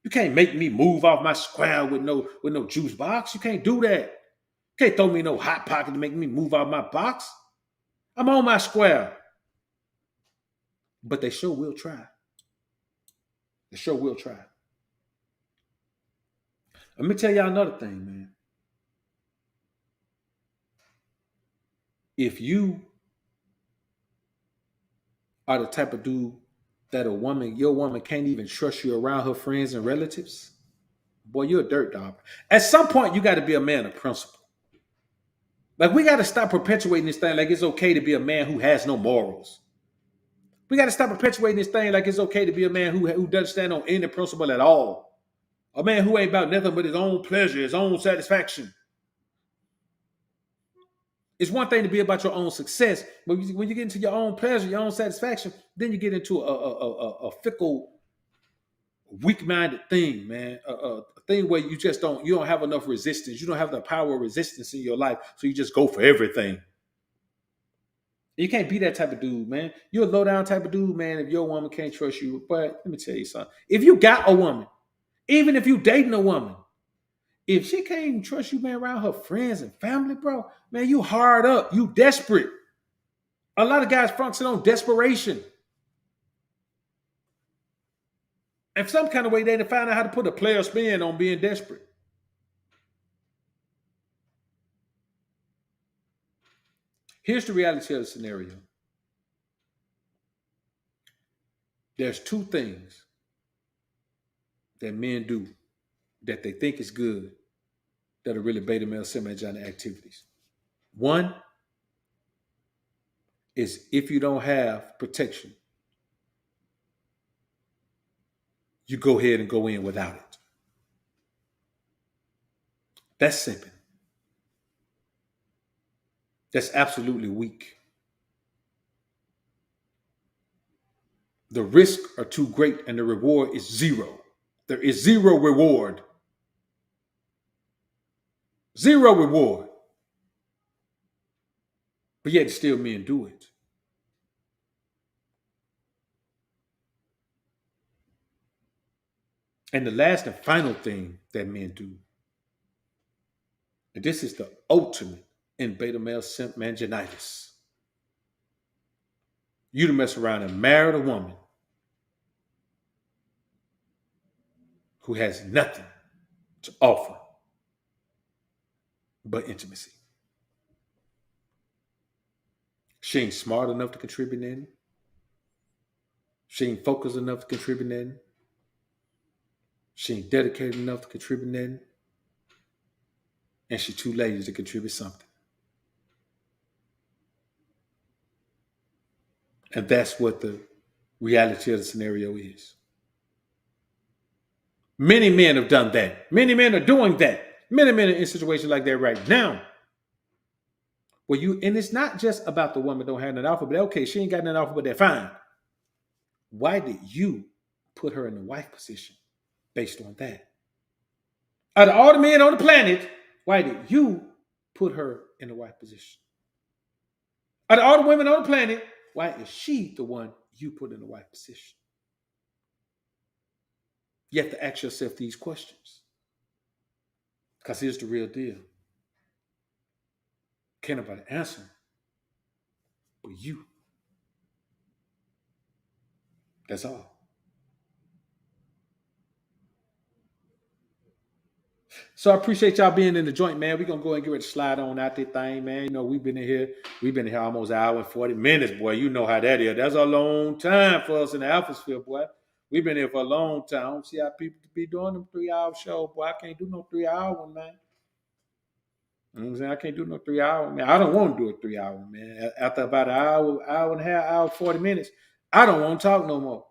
You can't make me move off my square with no juice box. You can't do that. You can't throw me no hot pocket to make me move out my box. I'm on my square. But they sure will try. They sure will try. Let me tell y'all another thing, man. If you are the type of dude that your woman can't even trust you around her friends and relatives, boy, you're a dirt dog. At some point, you got to be a man of principle. Like, we got to stop perpetuating this thing like it's okay to be a man who has no morals. We got to stop perpetuating this thing like it's okay to be a man who doesn't stand on any principle at all. A man who ain't about nothing but his own pleasure, his own satisfaction. It's one thing to be about your own success, but when you get into your own pleasure, your own satisfaction, then you get into a fickle, weak-minded thing, man. A thing where you don't have enough resistance. You don't have the power of resistance in your life, so you just go for everything. You can't be that type of dude, man. You're a low-down type of dude, man, if your woman can't trust you. But let me tell you something. If you got a woman, even if you dating a woman, If she can't even trust you, man, around her friends and family, bro, man, you hard up. You desperate. A lot of guys function on desperation. And some kind of way they find out how to put a player spin on being desperate. Here's the reality of the scenario. There's two things that men do that they think is good that are really beta male simp manginas activities. One is if you don't have protection, you go ahead and go in without it. That's simping. That's absolutely weak. The risks are too great and the reward is zero. There is zero reward. Zero reward. But yet still men do it. And the last and final thing that men do, and this is the ultimate in beta male simp manginitis. You to mess around and marry a woman who has nothing to offer but intimacy. She ain't smart enough to contribute in. She ain't focused enough to contribute in. She ain't dedicated enough to contribute in. And she too lazy to contribute something. And that's what the reality of the scenario is. Many men have done that. Many men are doing that. Many men are in situations like that right now. And it's not just about the woman don't have an offer, but okay, she ain't got an offer, but they're fine. Why did you put her in the wife position based on that? Out of all the men on the planet, why did you put her in the wife position? Out of all the women on the planet, why is she the one you put in the wife position? You have to ask yourself these questions. Because here's the real deal. Can't nobody answer but you. That's all. So I appreciate y'all being in the joint, man. We're going to go and get ready to slide on out that thing, man. You know, we've been in here almost an hour and 40 minutes, boy. You know how that is. That's a long time for us in the Alphasphere, boy. We've been here for a long time. I don't see how people be doing them 3-hour show, boy. I can't do no 3-hour one, man. You know what I'm saying? I can't do no 3-hour, man. I don't want to do a 3-hour, man. After about an hour and a half, hour, 40 minutes, I don't want to talk no more.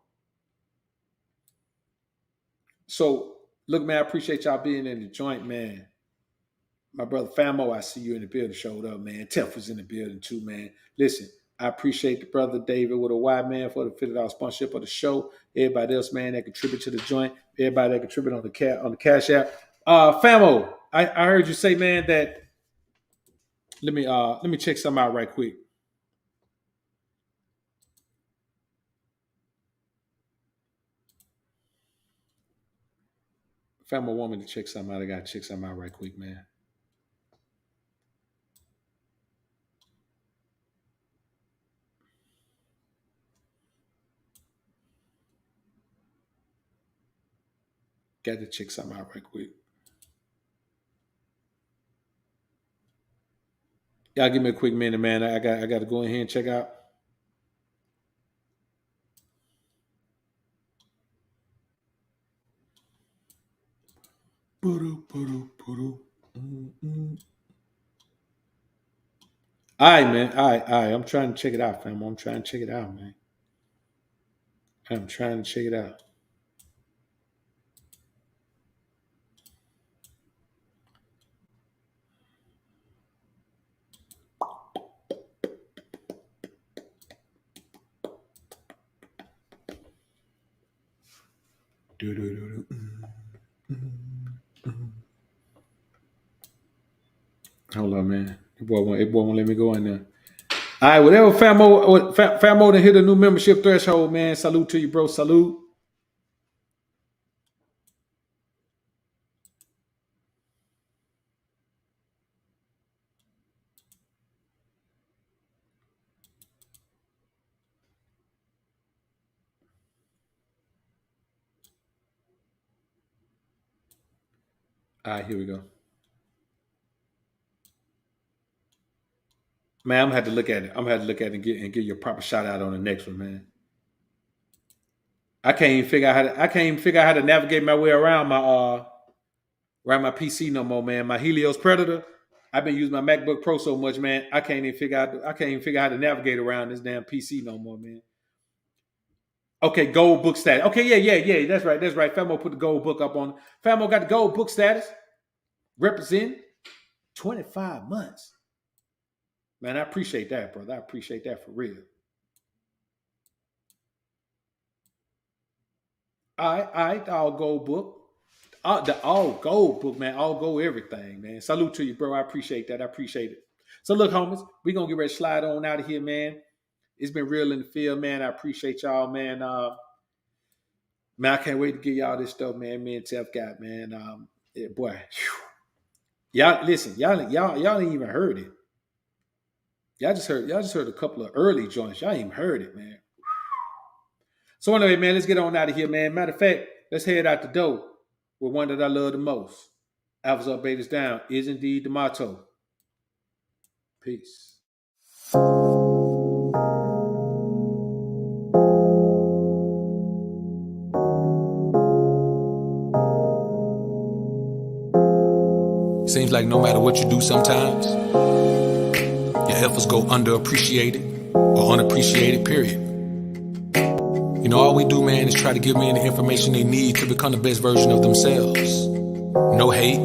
So, look, man, I appreciate y'all being in the joint, man. My brother Famo, I see you in the building, showed up, man. Tef was in the building too, man. Listen, I appreciate the brother David with a Y, man, for the $50 sponsorship of the show. Everybody else, man, that contribute to the joint. Everybody that contribute on the Cash App. Famo, I heard you say, man, that let me check something out right quick. Famo want me to check something out. I gotta check something out right quick, man. Got to check something out right quick. Y'all give me a quick minute, man. I got to go in here and check out. All right, man. All right. I'm trying to check it out, fam. I'm trying to check it out, man. I'm trying to check it out. Hold on, man. It boy won't let me go in there. All right, whatever Famo to hit a new membership threshold, man. Salute to you, bro. Salute. All right, here we go. Man, I'm gonna have to look at it. I'm gonna have to look at it and give you a proper shout out on the next one, man. I can't even figure out how to navigate my way around my PC no more, man. My Helios Predator. I've been using my MacBook Pro so much, man. I can't even figure out how to navigate around this damn PC no more, man. Okay, gold book status. Okay, yeah. That's right. Famo put the gold book up on. Famo got the gold book status. Represent 25 months. Man, I appreciate that, brother. I appreciate that for real. All right, the all gold book. The all gold book, man. All gold everything, man. Salute to you, bro. I appreciate that. I appreciate it. So look, homies, we're gonna get ready to slide on out of here, man. It's been real in the field, man. I appreciate y'all, man. Man, I can't wait to get y'all this stuff, man. Me and Tef got, man. Yeah, boy. Whew. Y'all listen, y'all ain't even heard it. Y'all just heard a couple of early joints. Y'all ain't even heard it, man. So anyway, man, let's get on out of here, man. Matter of fact, let's head out the door with one that I love the most. Alphas up, betas down is indeed the motto. Peace. Seems like no matter what you do sometimes, your efforts go underappreciated or unappreciated, period. You know, all we do, man, is try to give men the information they need to become the best version of themselves. No hate.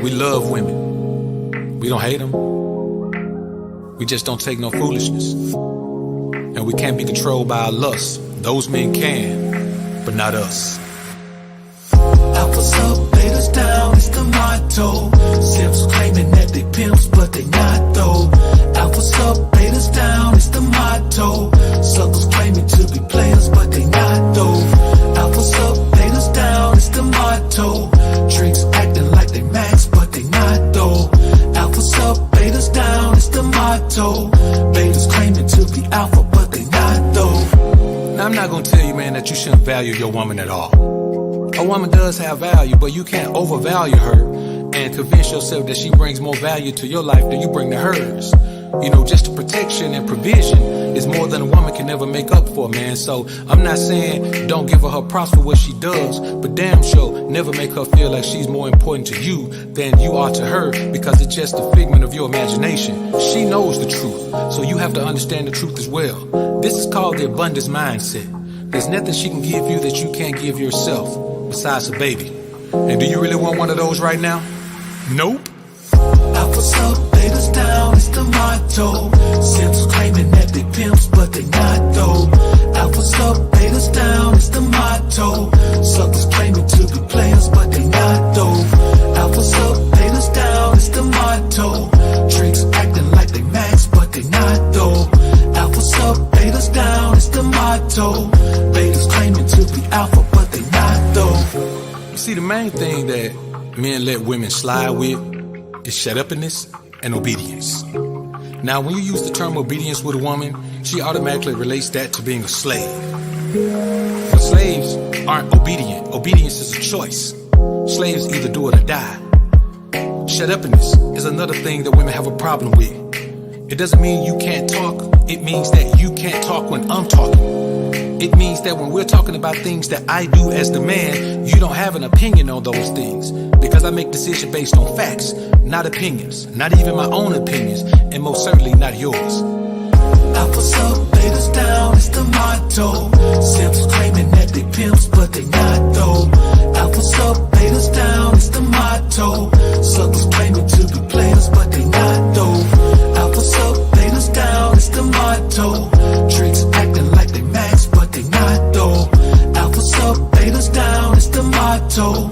We love women. We don't hate them. We just don't take no foolishness. And we can't be controlled by our lust. Those men can, but not us. Alphas up, betas down, it's the motto. Simps claiming that they pimps, but they not though. Alphas up, betas down, it's the motto. Suckers claiming to be players, but they not though. Alphas up, betas down, it's the motto. Tricks acting like they max, but they not though. Alphas up, betas down, it's the motto. Betas claiming to be alpha, but they not though. Now, I'm not gonna tell you, man, that you shouldn't value your woman at all. A woman does have value, but you can't overvalue her and convince yourself that she brings more value to your life than you bring to hers. You know, just the protection and provision is more than a woman can ever make up for, man. So I'm not saying don't give her props for what she does, but damn sure never make her feel like she's more important to you than you are to her, because it's just a figment of your imagination. She knows the truth, so you have to understand the truth as well. This is called the abundance mindset. There's nothing she can give you that you can't give yourself, besides a baby. And do you really want one of those right now? Nope. Alphas up, betas down, it's the motto. Simps claiming that they pimps, but they not though. Alphas up, betas down, it's the motto. Suckers claiming to be players, but they not though. Alphas up, betas down, it's the motto. Tricks acting like they max, but they not though. Alphas up, betas down, it's the motto. Betas claiming to be alpha, but they not though. You see, the main thing that men let women slide with is shut-uppiness and obedience. Now, when you use the term obedience with a woman, she automatically relates that to being a slave. But slaves aren't obedient. Obedience is a choice. Slaves either do it or die. Shut-uppiness is another thing that women have a problem with. It doesn't mean you can't talk. It means that you can't talk when I'm talking. It means that when we're talking about things that I do as the man, you don't have an opinion on those things, because I make decisions based on facts, not opinions, not even my own opinions, and most certainly not yours. Alphas up, betas down, it's the motto. Simps claiming that they pimps, but they not though. Alphas up, betas down, it's the motto. Suckers claiming to be players, but they not though. Alphas up, betas down, it's the motto. Tricks acting like they max, but they not though. Alphas up, betas down, it's the motto.